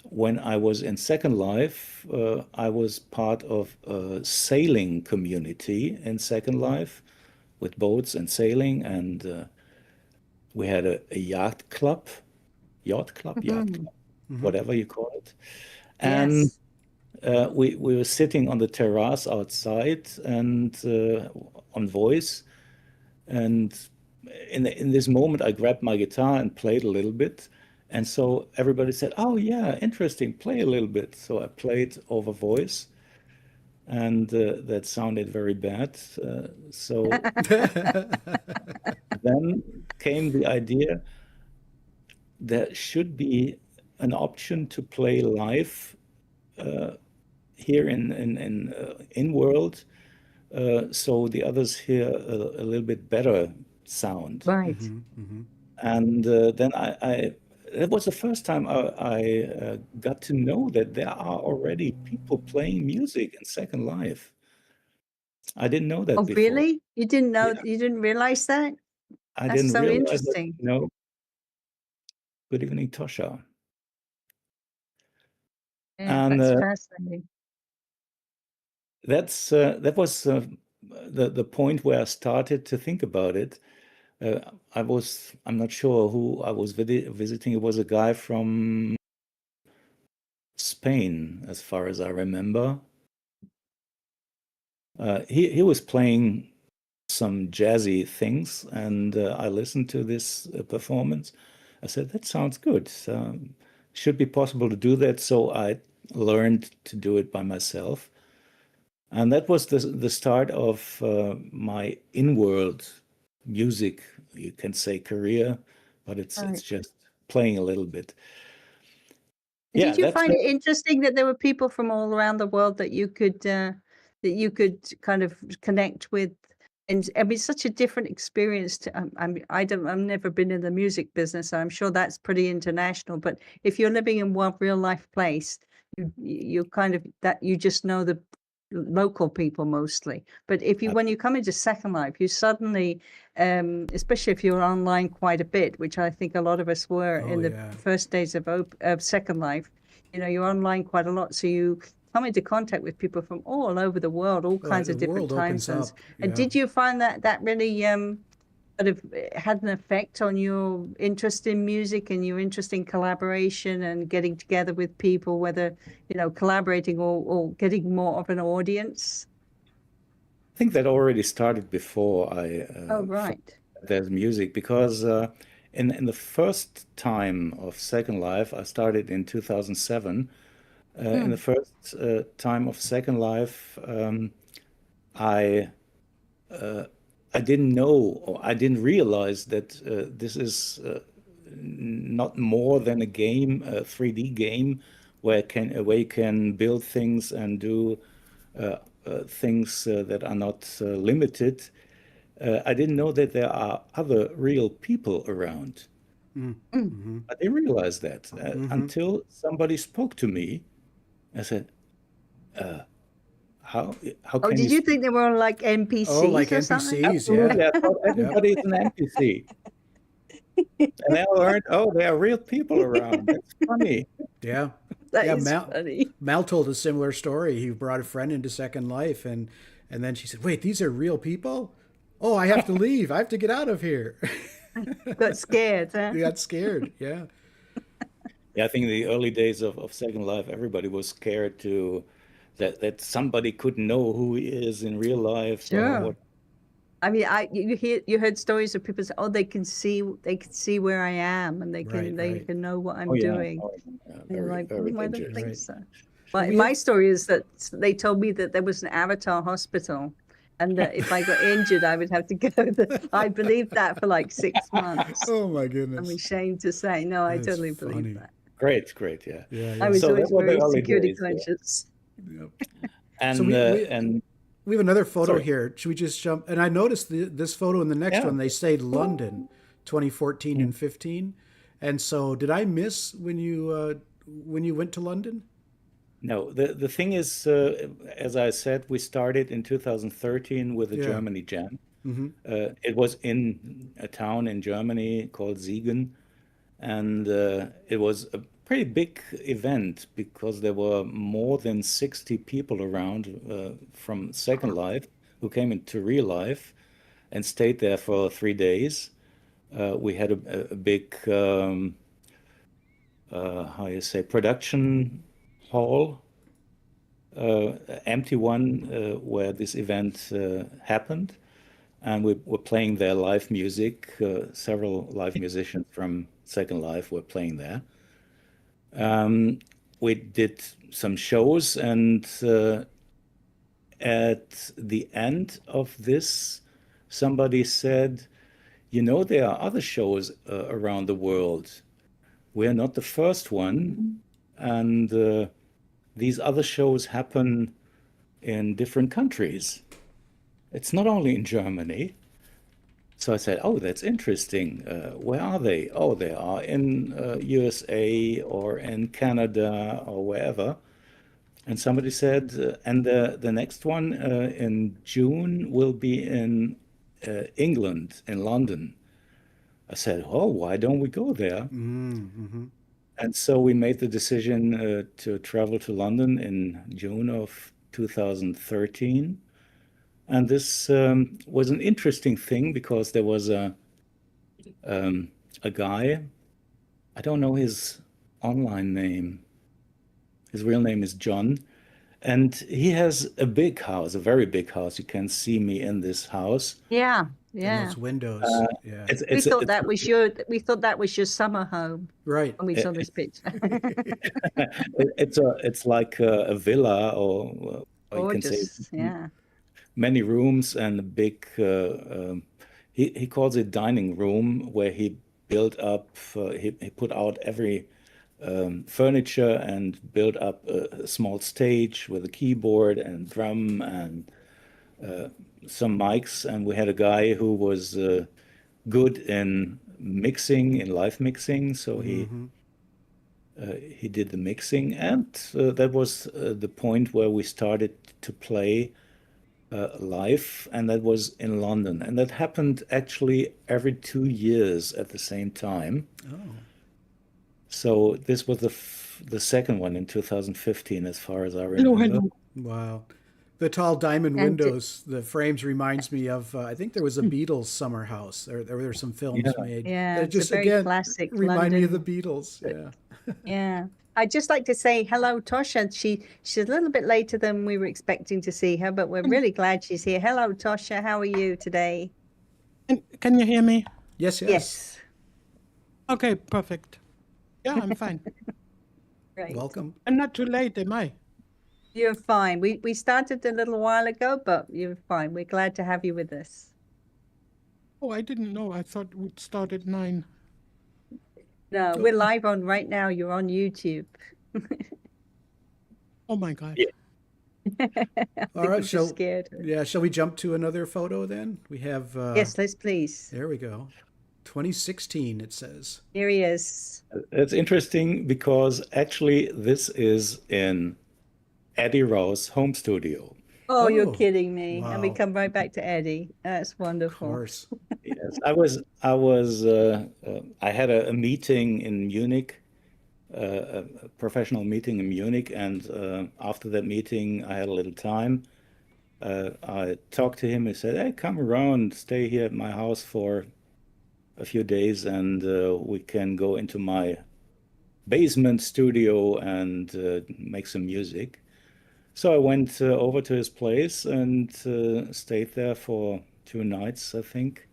when I was in Second Life, I was part of a sailing community in Second Life with boats and sailing, and we had a yacht club, whatever you call it. And Yes. we were sitting on the terrace outside and on Voice. And in this moment, I grabbed my guitar and played a little bit. And so everybody said, "Oh, yeah, interesting, play a little bit." So I played over Voice, and that sounded very bad. So then came the idea there should be an option to play live here in Inworld, so the others hear a little bit better sound. Right. And then it was the first time I got to know that there are already people playing music in Second Life. I didn't know that Oh, before. really? You didn't know, Yeah, you didn't realize that? I That's didn't so realize that. interesting. No. Good evening, Tosha. Yeah, And that's fascinating. that was the point where I started to think about it. I'm not sure who I was visiting. It was a guy from Spain, as far as I remember. He was playing some jazzy things, and I listened to this performance. I said, that sounds good. Should be possible to do that. So I learned to do it by myself. And that was the start of my Inworld music, you can say career, but it's just playing a little bit. Yeah, Did you that's find it interesting that there were people from all around the world that you could kind of connect with? And I mean, such a different experience to I've never been in the music business, so I'm sure that's pretty international. But if you're living in one real life place, you kind of that you just know the local people mostly. But when you come into Second Life, you suddenly, especially if you're online quite a bit, which I think a lot of us were in the first days of Second Life, you're online quite a lot, so you come into contact with people from all over the world, all kinds of different time zones. And did you find that really sort of had an effect on your interest in music and your interest in collaboration and getting together with people, whether collaborating or getting more of an audience? I think that already started before I Right. there's music, because in the first time of Second Life, I started in 2007. In the first time of Second Life, I I didn't know, or I didn't realize that this is not more than a game, a 3D game, where you can build things and do things that are not limited. I didn't know that there are other real people around. I didn't realize that until somebody spoke to me. I said, "How can Did you you think they were like NPCs like or something? NPCs, Absolutely, I thought everybody's an NPC. And I learned, there are real people around. That's funny. Yeah. That Yeah, is funny. Mal told a similar story. He brought a friend into Second Life, and then she said, "Wait, these are real people? Oh, I have to leave. I have to get out of here." Got scared, huh? You got scared. Yeah. Yeah, I think in the early days of Second Life, everybody was scared that somebody could know who he is in real life or Sure. what. I mean, you heard stories of people say, "Oh, they can see where I am, and they Right. can know what I'm Oh yeah, doing." yeah, And you're like, very I don't dangerous. think Right. so. We My have- story is that they told me that there was an Avatar hospital, and that if I got injured, I would have to go there. I believed that for like 6 months. Oh my I'm goodness. ashamed to say, no, I That's totally believe funny. that. Great, yeah. Yeah, I yeah. was So that always were the very early security days, yeah. conscious. Yep. So And we have another photo Sorry. here. Should we just jump? And I noticed this photo in the next Yeah. one. They say London, 2014 and 15. And so, did I miss when you went to London? No, the thing is, as I said, we started in 2013 with the Yeah. Germany Jam. It was in a town in Germany called Siegen, and it was a pretty big event because there were more than 60 people around from Second Life who came into real life and stayed there for 3 days. We had a big, how you say, production hall, empty one, where this event happened. And we were playing their live music. Several live musicians from Second Life were playing there. We did some shows, and at the end of this, somebody said, there are other shows around the world. We're not the first one, and these other shows happen in different countries. It's not only in Germany. So I said, "Oh, that's interesting. Where are they? Oh, they are in USA or in Canada or wherever." And somebody said, "And the next one in June will be in England, in London." I said, "Oh, why don't we go there?" And so we made the decision to travel to London in June of 2013. And this was an interesting thing because there was a guy. I don't know his online name. His real name is John. And he has a big house, a very big house. You can see me in this house. Yeah, And yeah. those windows. Yeah. It's We it's thought it's that was your summer home Right. when we saw this picture. it's like a villa, or you can say Gorgeous, yeah. many rooms and a big. He calls it dining room, where he built up. He put out every furniture and built up a small stage with a keyboard and drum and some mics. And we had a guy who was good in mixing, in live mixing, so he did the mixing, and that was the point where we started to play live, and that was in London, and that happened actually every 2 years at the same time. Oh. So this was the second one in 2015, as far as I Hello, remember. hello. Wow. The tall diamond And windows, the frames reminds me of, I think there was a Beatles summer house. There were some films Yeah. made. Yeah, that it's a just very again classic remind me of the London. Beatles. Yeah. Yeah. I'd just like to say hello, Tosha. She's a little bit later than we were expecting to see her, but we're really glad she's here. Hello, Tosha. How are you today? Can you hear me? Yes, yes. Yes. Okay, perfect. Yeah, I'm fine. Great. Welcome. I'm not too late, am I? You're fine. We started a little while ago, but you're fine. We're glad to have you with us. Oh, I didn't know. I thought we'd start at 9. No, we're live on right now. You're on YouTube. Oh my God. Yeah. All think right. we just scared her. Yeah. Shall we jump to another photo then? We have. Yes, let's please. There we go. 2016. It says. Here he is. It's interesting because actually this is in Eddie Rowe's home studio. Oh, you're Oh, kidding me. And we wow. come right back to Eddie. That's Of wonderful. course. Yes, I had a meeting in Munich, a professional meeting in Munich, and after that meeting, I had a little time. I talked to him. He said, "Hey, come around, stay here at my house for a few days, and we can go into my basement studio and make some music." So I went over to his place and stayed there for 2 nights, I think.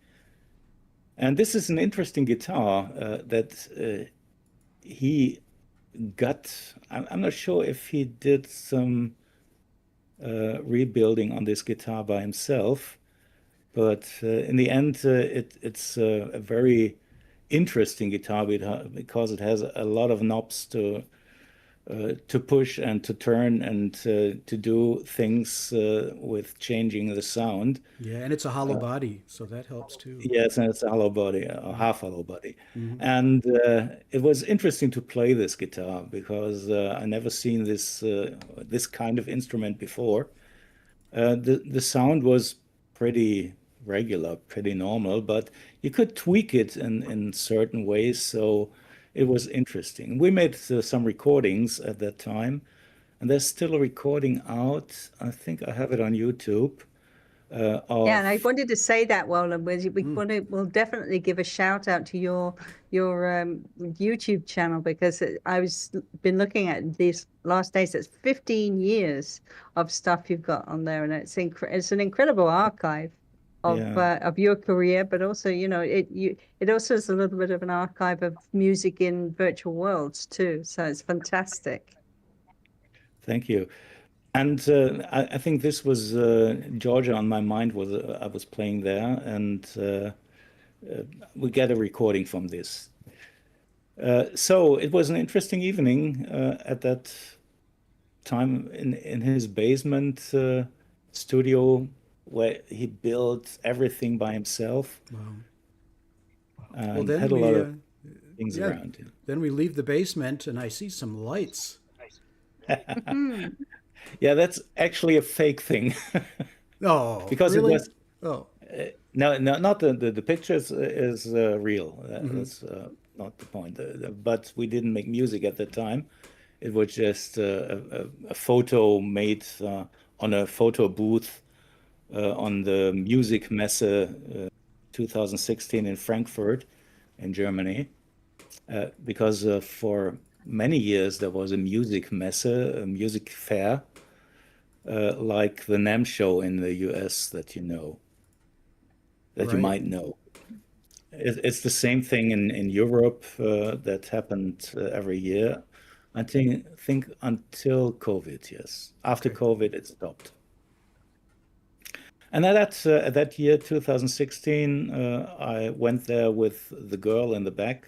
And this is an interesting guitar that he got. I'm not sure if he did some rebuilding on this guitar by himself, but in the end, it's a very interesting guitar because it has a lot of knobs to push and to turn and to do things with changing the sound. Yeah, and it's a hollow body, so that helps too. Yes, and it's a hollow body, a half hollow body. And it was interesting to play this guitar because I never seen this kind of instrument before. The sound was pretty regular, pretty normal, but you could tweak it in certain ways, so it was interesting. We made some recordings at that time, and there's still a recording out. I think I have it on YouTube. Yeah, and I wanted to say that, Wolem, we'll definitely give a shout out to your YouTube channel because been looking at these last days. It's 15 years of stuff you've got on there, and it's an incredible archive of your career, but also it also is a little bit of an archive of music in virtual worlds too. So it's fantastic. Thank you. And I think this was Georgia on my mind. I was playing there, and we get a recording from this. So it was an interesting evening at that time in his basement studio where he built everything by himself. Wow. And then had a lot of things yeah, around him. Then we leave the basement, and I see some lights. Yeah, that's actually a fake thing. Oh, Because really? it was Oh, no, not the picture is real. That's not the point. But we didn't make music at the time. It was just a photo made on a photo booth on the Music Messe 2016 in Frankfurt. in Germany, because for many years there was a music messe, a music fair, like the NAMM show in the US that you know, that you Right. might know. It's the same thing in Europe that happened every year. I think until COVID, yes. After Okay. COVID, it stopped. And at that year, 2016, I went there with the girl in the back,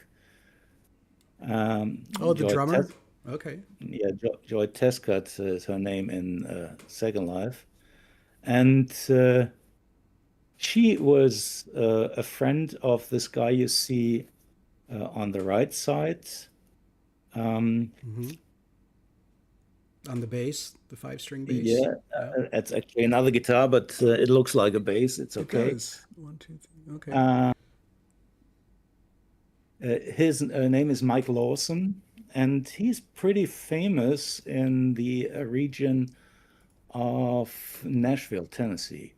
Oh, the Joy drummer. Okay. Joy Tescott is her name in Second Life, and she was a friend of this guy you see on the right side. On the bass, the 5-string bass. Yeah, Yeah. it's actually another guitar, but it looks like a bass. It's It okay. does. 1, 2, 3. Okay. His name is Mike Lawson, and he's pretty famous in the region of Nashville, Tennessee.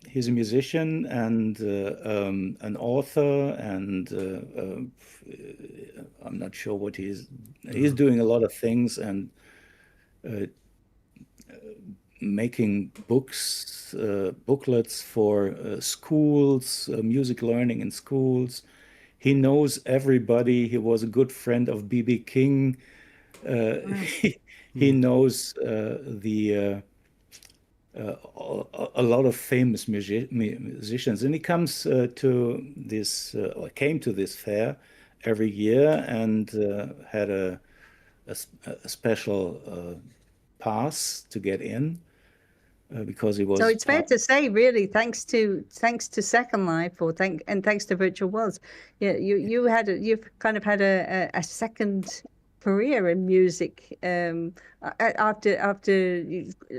He's a musician and an author, and I'm not sure what he's doing a lot of things, and making booklets for schools, music learning in schools. He knows everybody. He was a good friend of B.B. King. He knows a lot of famous musicians, and he comes to this or came to this fair every year and had a special pass to get in because he was. So it's fair to say, really, thanks to Second Life, thanks to Virtual Worlds, you've kind of had a second career in music after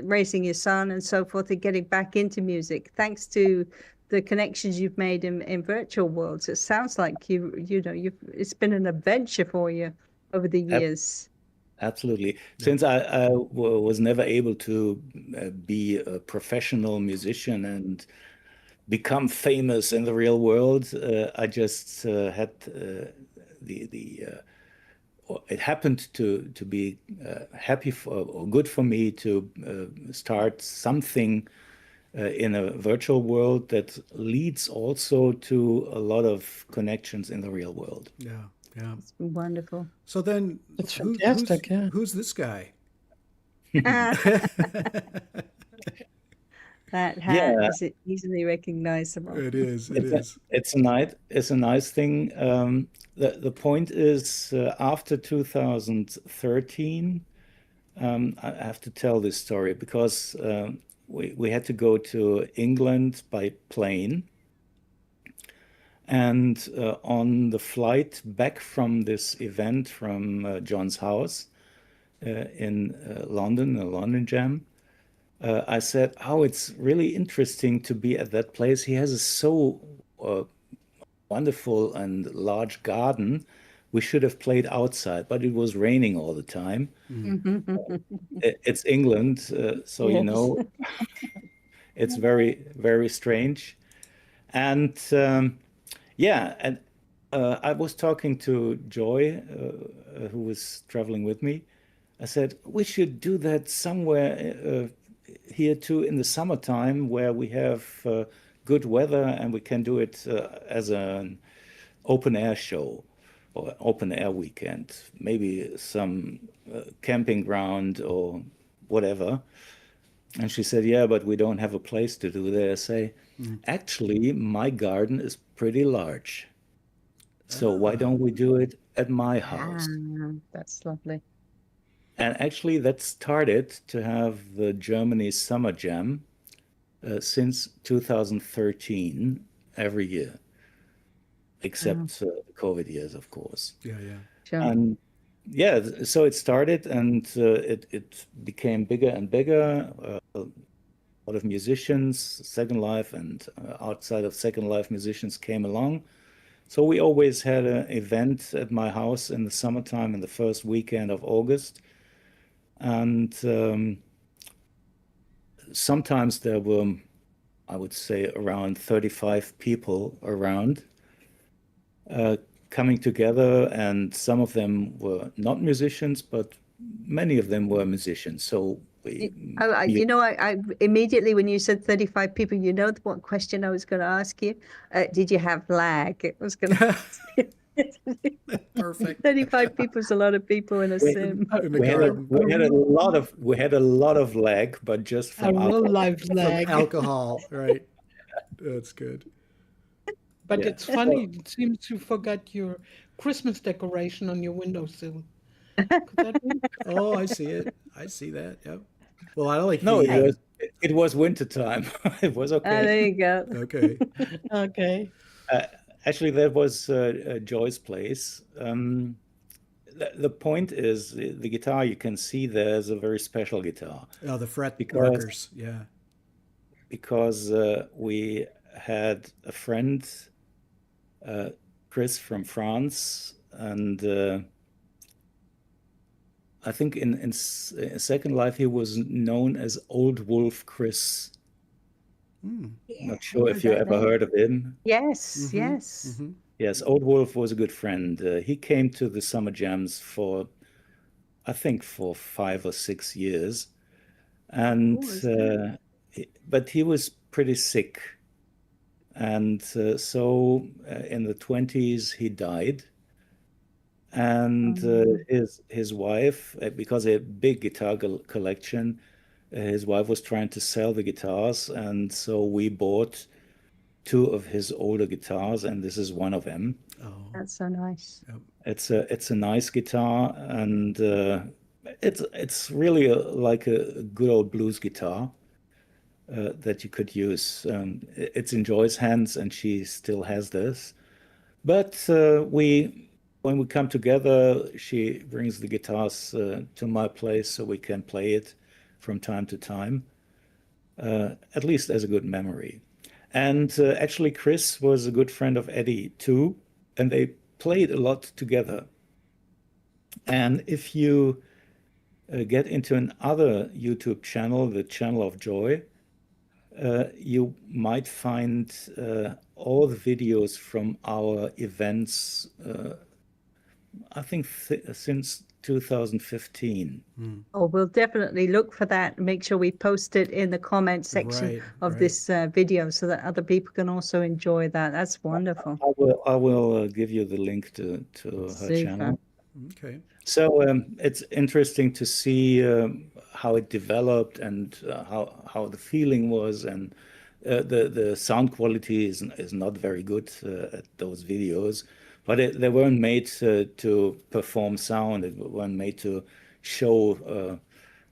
raising your son and so forth, and getting back into music thanks to the connections you've made in Virtual Worlds. It sounds like it's been an adventure for you over the years. Absolutely. Since I was never able to be a professional musician and become famous in the real world, I just had it happened to be happy or good for me to start something in a virtual world that leads also to a lot of connections in the real world. Yeah. Yeah. It's been wonderful. So then, It's fantastic, yeah. who's this guy? That hat Yeah. is easily recognizable. It is. It is. It's a nice thing. The point is, after 2013, I have to tell this story because we had to go to England by plane. And on the flight back from this event from John's house in London, the London Jam, I said, "Oh, it's really interesting to be at that place. He has a so wonderful and large garden. We should have played outside, but it was raining all the time. It's England, so you know, it's very, very strange." And yeah, and I was talking to Joy, who was traveling with me. I said, we should do that somewhere here too in the summertime where we have good weather and we can do it as an open air show or open air weekend, maybe some camping ground or whatever. And she said, yeah, but we don't have a place to do that. I say, actually, my garden is pretty large. So why don't we do it at my house? That's lovely. And actually, that started to have the Germany Summer Jam since 2013 every year, except the COVID years, of course. Yeah. Yeah. Sure. And yeah, so it started and it became bigger and bigger. A lot of musicians, Second Life and outside of Second Life musicians came along. So we always had an event at my house in the summertime in the first weekend of August. And sometimes there were, I would say, around 35 people around. coming together, and some of them were not musicians, but many of them were musicians. So we, I immediately when you said 35 people, you know what question I was going to ask you? Did you have lag? I was going to ask you. Perfect. 35 people is a lot of people in a sim. In the we garden. had a lot of lag, but just A from real life From lag. alcohol, right? That's good. But Yeah. it's funny, it seems you forgot your Christmas decoration on your windowsill. Could that be? Oh, I see it. I see that. Yep. Well, I like No, the. it was winter time. It was okay. There you go. Okay. Okay. Actually, that was Joy's place. The point is, the guitar you can see there is a very special guitar Oh, the fret because markers. Yeah. because we had a friend, Chris from France, and I think in Second Life he was known as Old Wolf Chris. Yeah, Not sure I if know you that ever name. heard of him. Yes, yes. Yes, Old Wolf was a good friend. He came to the summer jams for, I think, for 5 or 6 years, and Oh, is that? but he was pretty sick, and so in the 20s he died, and his wife, because a big guitar collection, his wife was trying to sell the guitars, and so we bought two of his older guitars, and this is one of them. Oh. That's so nice. It's a nice guitar, and it's really like a good old blues guitar that you could use. It's in Joy's hands, and she still has this. But when we come together, she brings the guitars to my place so we can play it from time to time, at least as a good memory. And actually, Chris was a good friend of Eddie too, and they played a lot together. And if you get into another YouTube channel, the channel of Joy, you might find all the videos from our events, I think since 2015. Oh, we'll definitely look for that and make sure we post it in the comment section Right, of right. this video so that other people can also enjoy that. That's wonderful. I will give you the link to her Super. channel. Okay. So it's interesting to see how it developed and how the feeling was, and the sound quality is not very good at those videos, but they weren't made to perform sound. It weren't made to show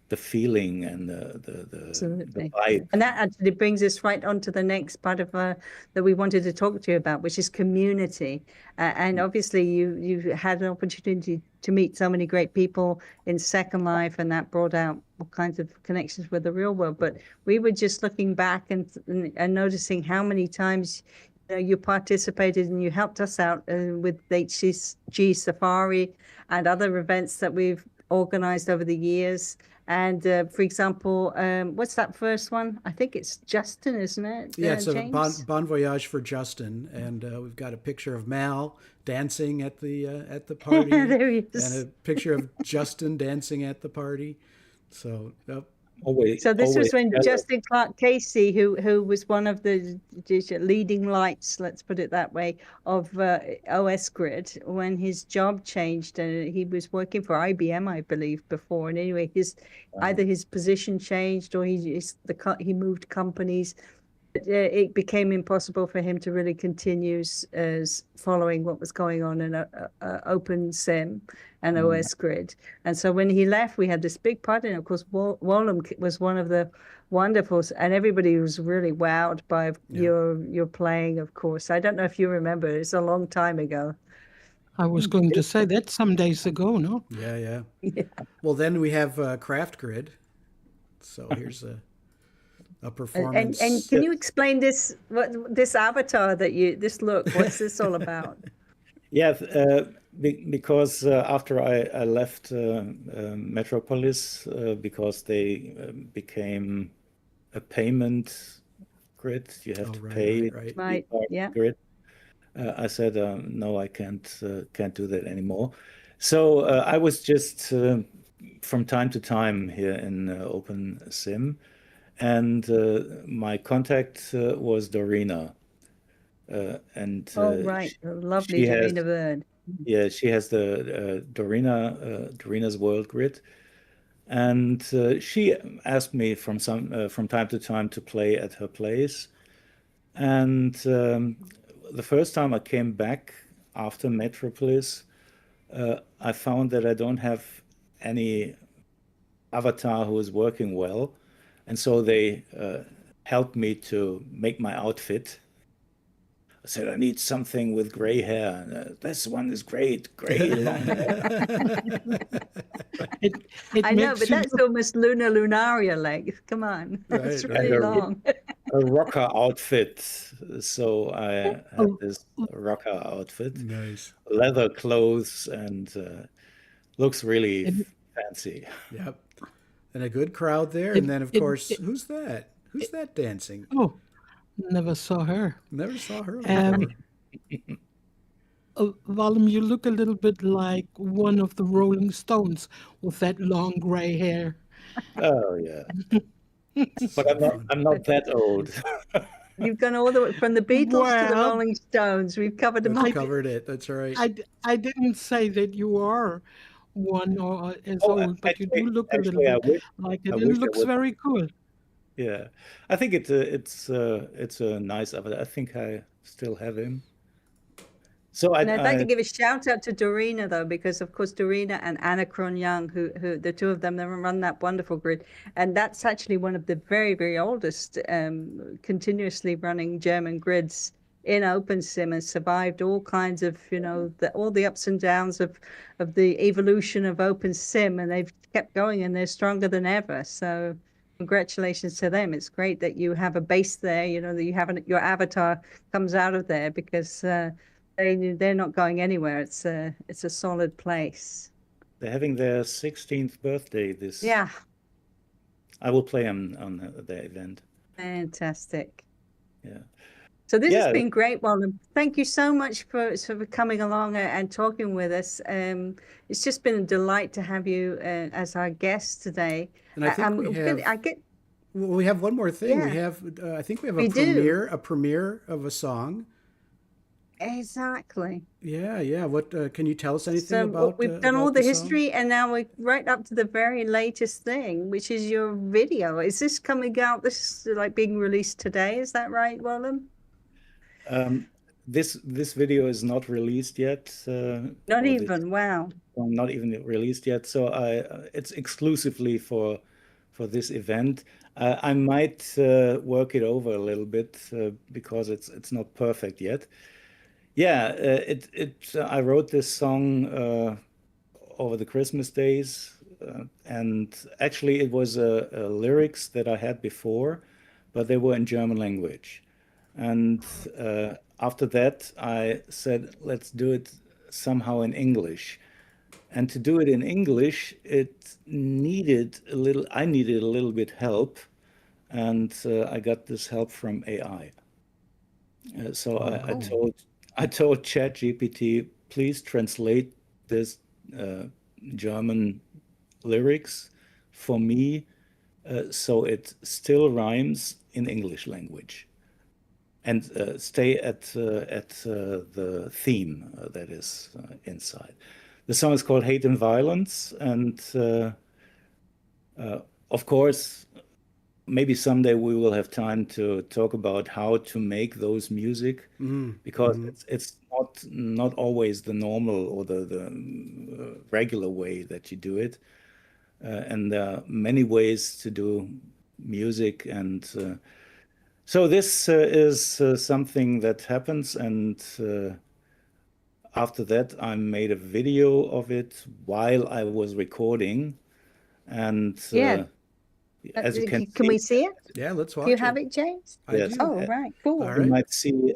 the feeling and the Absolutely. vibe. And that actually brings us right on to the next part of that we wanted to talk to you about, which is community. And obviously you had an opportunity to meet so many great people in Second Life, and that brought out all kinds of connections with the real world. But we were just looking back and noticing how many times you participated and you helped us out with HG Safari and other events that we've organized over the years. And for example, what's that first one? I think it's Justin, isn't it? Yeah, it's a James? bon voyage for Justin, and we've got a picture of Mal dancing at the party, There he is. and a picture of Justin dancing at the party. So, yep. So this was when jealous. Justin Clark Casey, who was one of the leading lights, let's put it that way, of OS Grid, when his job changed, and he was working for IBM, I believe, before. And anyway, either his position changed or he moved companies. It became impossible for him to really continue as following what was going on in Open Sim and OS Grid. And so when he left, we had this big party. And of course, Wolem was one of the wonderfuls, and everybody was really wowed by your playing, of course. I don't know if you remember, it's a long time ago. I was going to say that's some days ago, no? Yeah. Yeah. Well, then we have Craft Grid. So here's a performance. And can you explain this avatar this look? What's this all about? Yeah, because after I left Metropolis, because they became a payment grid, you have to pay Right. to be part of the Yeah. grid. I said, no, I can't do that anymore. So I was just from time to time here in OpenSim, and my contact was Dorina, and Oh, right. The lovely she has, Dorina Bird. yeah, she has the Dorina's World Grid, and she asked me from time to time to play at her place. And the first time I came back after Metropolis, I found that I don't have any avatar who is working well. And so they helped me to make my outfit. I said, I need something with gray hair. This one is great, gray, long hair. It it I know, makes but you that's almost Lunaria length. Come on. That's Right, really right. long. A rocker outfit. So I had oh, this rocker outfit, Nice. leather clothes, and looks really it, fancy. Yep. And a good crowd there. it, And then, of it, course, it, who's that? Who's that dancing? oh, never saw her. Never saw her Um, before. Valum, you look a little bit like one of the Rolling Stones with that long gray hair. Oh yeah, but So fun. I'm not that old. You've gone all the way from the Beatles to the Well, Rolling Stones. We've covered them We've all. covered it. That's right. I didn't say that you are one or as Oh, old, but you do look a little actually, bit like it, I and it wish I looks was. very cool. Yeah, I think it's a nice avatar. I think I still have him. So And I'd like to I give a shout out to Dorina, though, because of course Dorina and Anna Kron Young, who the two of them, they run that wonderful grid, and that's actually one of the very, very oldest continuously running German grids in OpenSim, and survived all kinds of, all the ups and downs of the evolution of OpenSim, and they've kept going, and they're stronger than ever. So congratulations to them. It's great that you have a base there, that you have your avatar comes out of there, because they're not going anywhere. It's a solid place. they're having their 16th birthday this. Yeah, I will play on the event. fantastic. Yeah. So this has Yeah, been great, Wolem. Thank you so much for coming along and talking with us. It's just been a delight to have you as our guest today. And I think we have. Well, we have one more thing. Yeah, We have. I think we have we do. a premiere of a song. Exactly. Yeah, yeah. What can you tell us anything So we've done all about the the song? history, and now we're right up to the very latest thing, which is your video. Is this coming out? This is like being released today. Is that right, Wolem? this video is not released yet. Not Or this even. Wow. song not even released yet. So it's exclusively for this event. I might work it over a little bit because it's not perfect yet. Yeah, I wrote this song over the Christmas days, and actually it was lyrics that I had before, but they were in German language. And after that, I said, let's do it somehow in English. And to do it in English, I needed a little bit help, and I got this help from AI. So I told ChatGPT, please translate this German lyrics for me so it still rhymes in English language and stay at the theme that is inside. The song is called Hate and Violence, and of course, maybe someday we will have time to talk about how to make those music, because it's not always the normal or the regular way that you do it, and there are many ways to do music, and so this is something that happens, and after that I made a video of it while I was recording, and Yeah. as you can Can see, we see it? Yeah, let's Do watch you it. have it, James? I yes, do. Oh, right. Cool. All you right. might see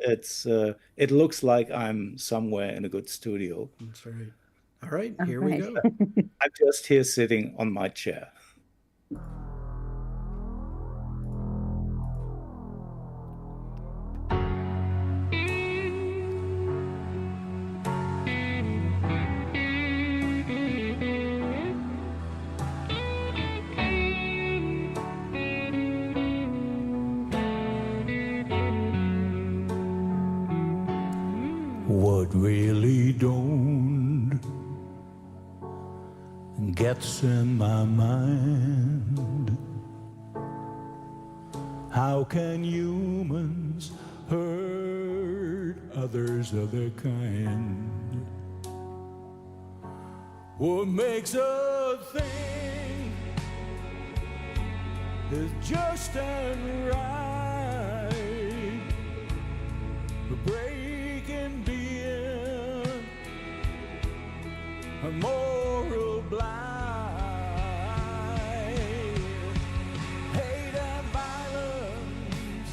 it looks like I'm somewhere in a good studio. That's right. All right, All here we right. go. I'm just here sitting on my chair. what really don't gets in my mind. How can humans hurt others of their kind? What makes a thing is just and right, breaking being a moral blind, hate and violence,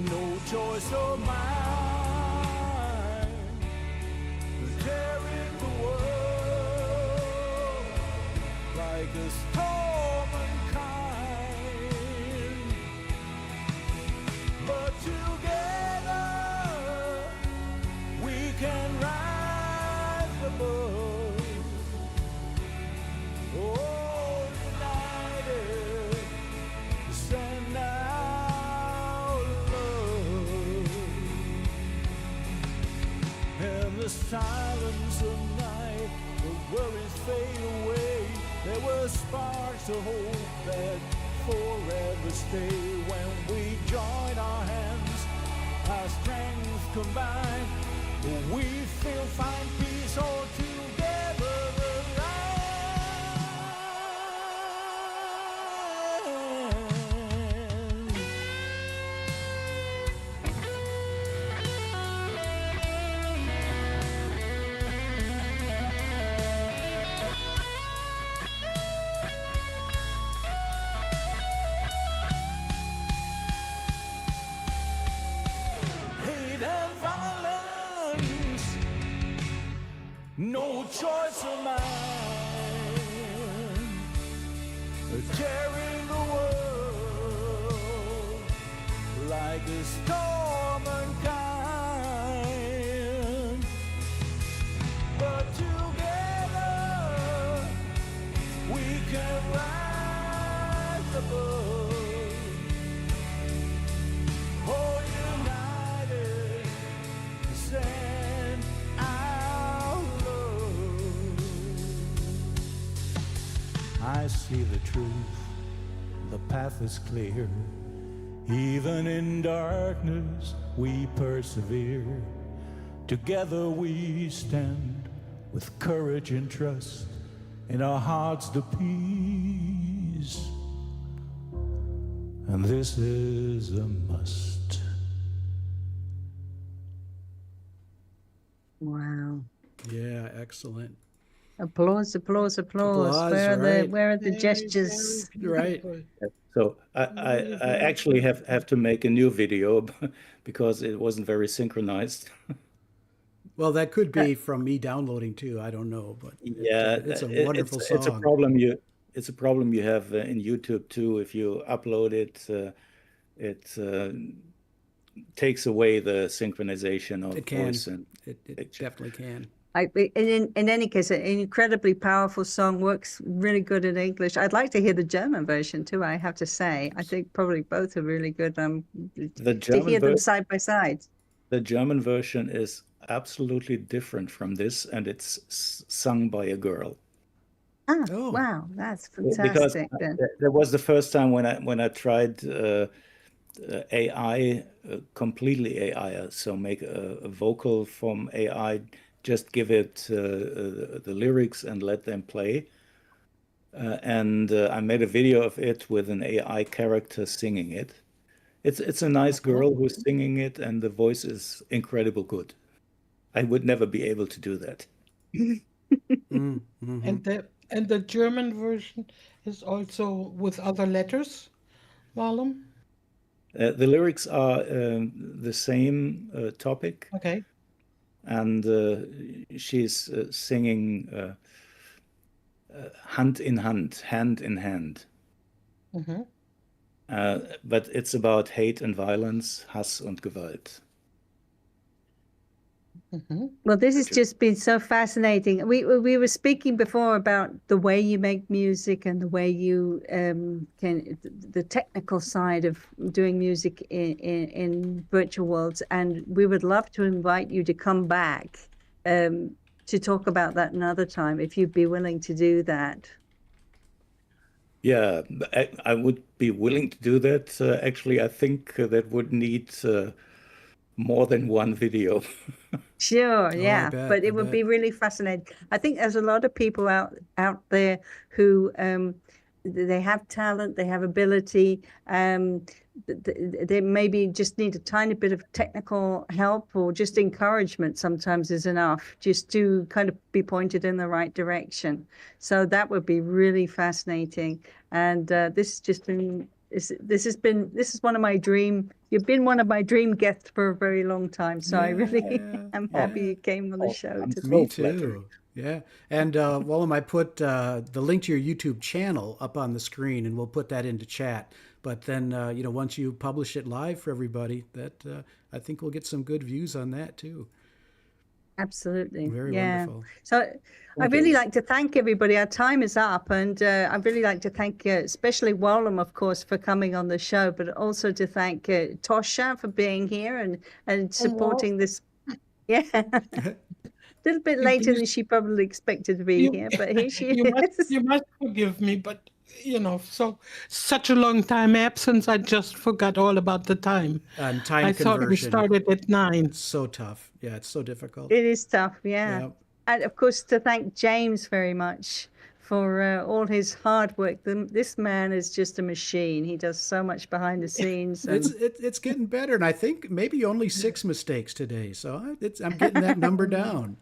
no choice of mine, tearing the world like a storm unkind, but together we can rise above. Oh, united, send out love. In the silence of night, the worries fade away. There were sparks of hope that forever stay. When we join our hands, our strength combined, we feel find peace all together alive. Hate and violence, no choice of mine, tearing the world like a storm unkind, but together we can rise above. Oh, united, send out love. I see the truth, the path is clear. Even in darkness we persevere. Together we stand with courage and trust, in our hearts the peace. And this is a must. Wow. Yeah, excellent. Applause, applause, applause. Applause, Where are right. the gestures? Right. So I actually have to make a new video because it wasn't very synchronized. Well, that could be from me downloading too. I don't know, but Yeah, it's a wonderful song. it's a problem you have in YouTube too. If you upload it, it takes away the synchronization of It can. voice and It picture. definitely can. In any case, an incredibly powerful song, works really good in English. I'd like to hear the German version too, I have to say. I think probably both are really good The to hear them German side by side. the German version is absolutely different from this, and it's sung by a girl. Ah, Oh. wow, that's Because fantastic then. that was the first time when I tried AI, completely AI, so make a vocal from AI, just give it the lyrics and let them play. And I made a video of it with an AI character singing it. It's a nice girl who's singing it, and the voice is incredible good. I would never be able to do that. And the German version is also with other letters, Wolem? The lyrics are the same topic, Okay. and she's singing hand in hand, hand in hand. Mm-hmm. But it's about hate and violence, Hass und Gewalt. Well, this has just been so fascinating. We were speaking before about the way you make music and the way you the technical side of doing music in virtual worlds, and we would love to invite you to come back to talk about that another time if you'd be willing to do that. Yeah, I would be willing to do that. Actually, I think that would need more than one video. Sure, yeah, bet, but I it would bet. be really fascinating. I think there's a lot of people out there who they have talent, they have ability. They maybe just need a tiny bit of technical help, or just encouragement sometimes is enough, just to kind of be pointed in the right direction. So that would be really fascinating. And this has just been this is one of my dream. You've been one of my dream guests for a very long time. So I really am happy you came on the show. I'm To so Me flattered. too. Yeah. And Wolem, I put the link to your YouTube channel up on the screen, and we'll put that into chat. But then, once you publish it live for everybody, that I think we'll get some good views on that too. Absolutely. Very Yeah. wonderful. So I'd really like to thank everybody. Our time is up, and I'd really like to thank especially Wolem, of course, for coming on the show, but also to thank Tosha for being here and supporting this. Yeah. A little bit later than she probably expected to be here, but here she is. You must forgive me, but such a long time absence, I just forgot all about the time. And time I thought we conversion. started at 9. It's so tough. Yeah, it's so difficult. It is tough, yeah. Yeah. And of course, to thank James very much for all his hard work. This man is just a machine. He does so much behind the scenes. And It's getting better, and I think maybe only 6 mistakes today. So I'm getting that number down.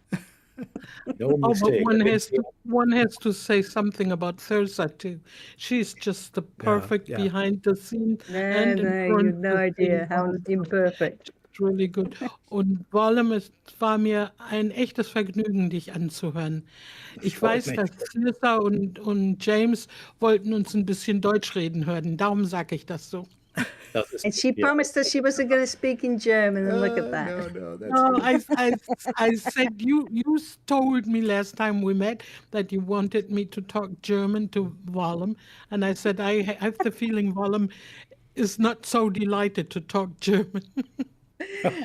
No Oh, but mistake. one has to say something about Thursa too. She's just the perfect yeah. behind the scene and in no, front you've no of the idea how scene. imperfect. It's really good. Und Wolem, es war mir ein echtes Vergnügen, dich anzuhören. Ich freut weiß, mich. dass Thursa und James wollten uns ein bisschen Deutsch reden hören. Darum sage ich das so. Das ist And she ja. promised us she wasn't going to speak in German, and look at that. No, that's No, I said you told me last time we met that you wanted me to talk German to Wolem, and I said I have the feeling Wolem is not so delighted to talk German.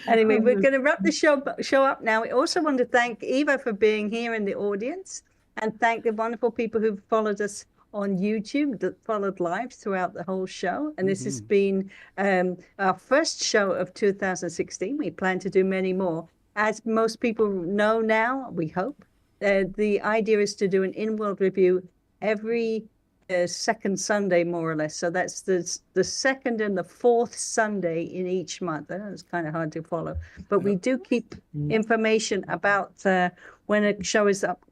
Anyway, we're going to wrap the show up now. We also want to thank Eva for being here in the audience, and thank the wonderful people who've followed us on YouTube, that followed live throughout the whole show. And this has been our first show of 2016. We plan to do many more. As most people know now, we hope, the idea is to do an in-world review every second Sunday, more or less. So that's the second and the fourth Sunday in each month. I know it's kind of hard to follow, but we do keep information about when a show is up,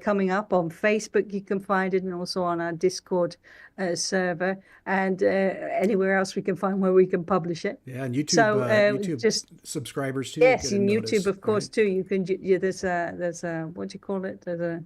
coming up on Facebook. You can find it, and also on our Discord server, and anywhere else we can find where we can publish it. Yeah, and YouTube, So, YouTube just- subscribers too. Yes, get a in notice, YouTube, of course, right? too. You can. There's a what do you call it? There's a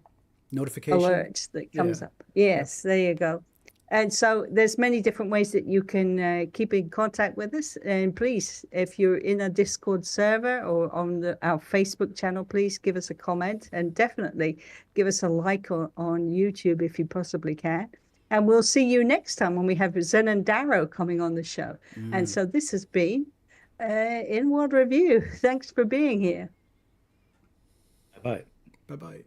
Notification. alert that comes Yeah. up. Yes, there you go. And so there's many different ways that you can keep in contact with us. And please, if you're in a Discord server or on our Facebook channel, please give us a comment, and definitely give us a like on YouTube if you possibly can. And we'll see you next time when we have Zen and Darrow coming on the show. And so this has been In World Review. Thanks for being here. Bye. Bye-bye.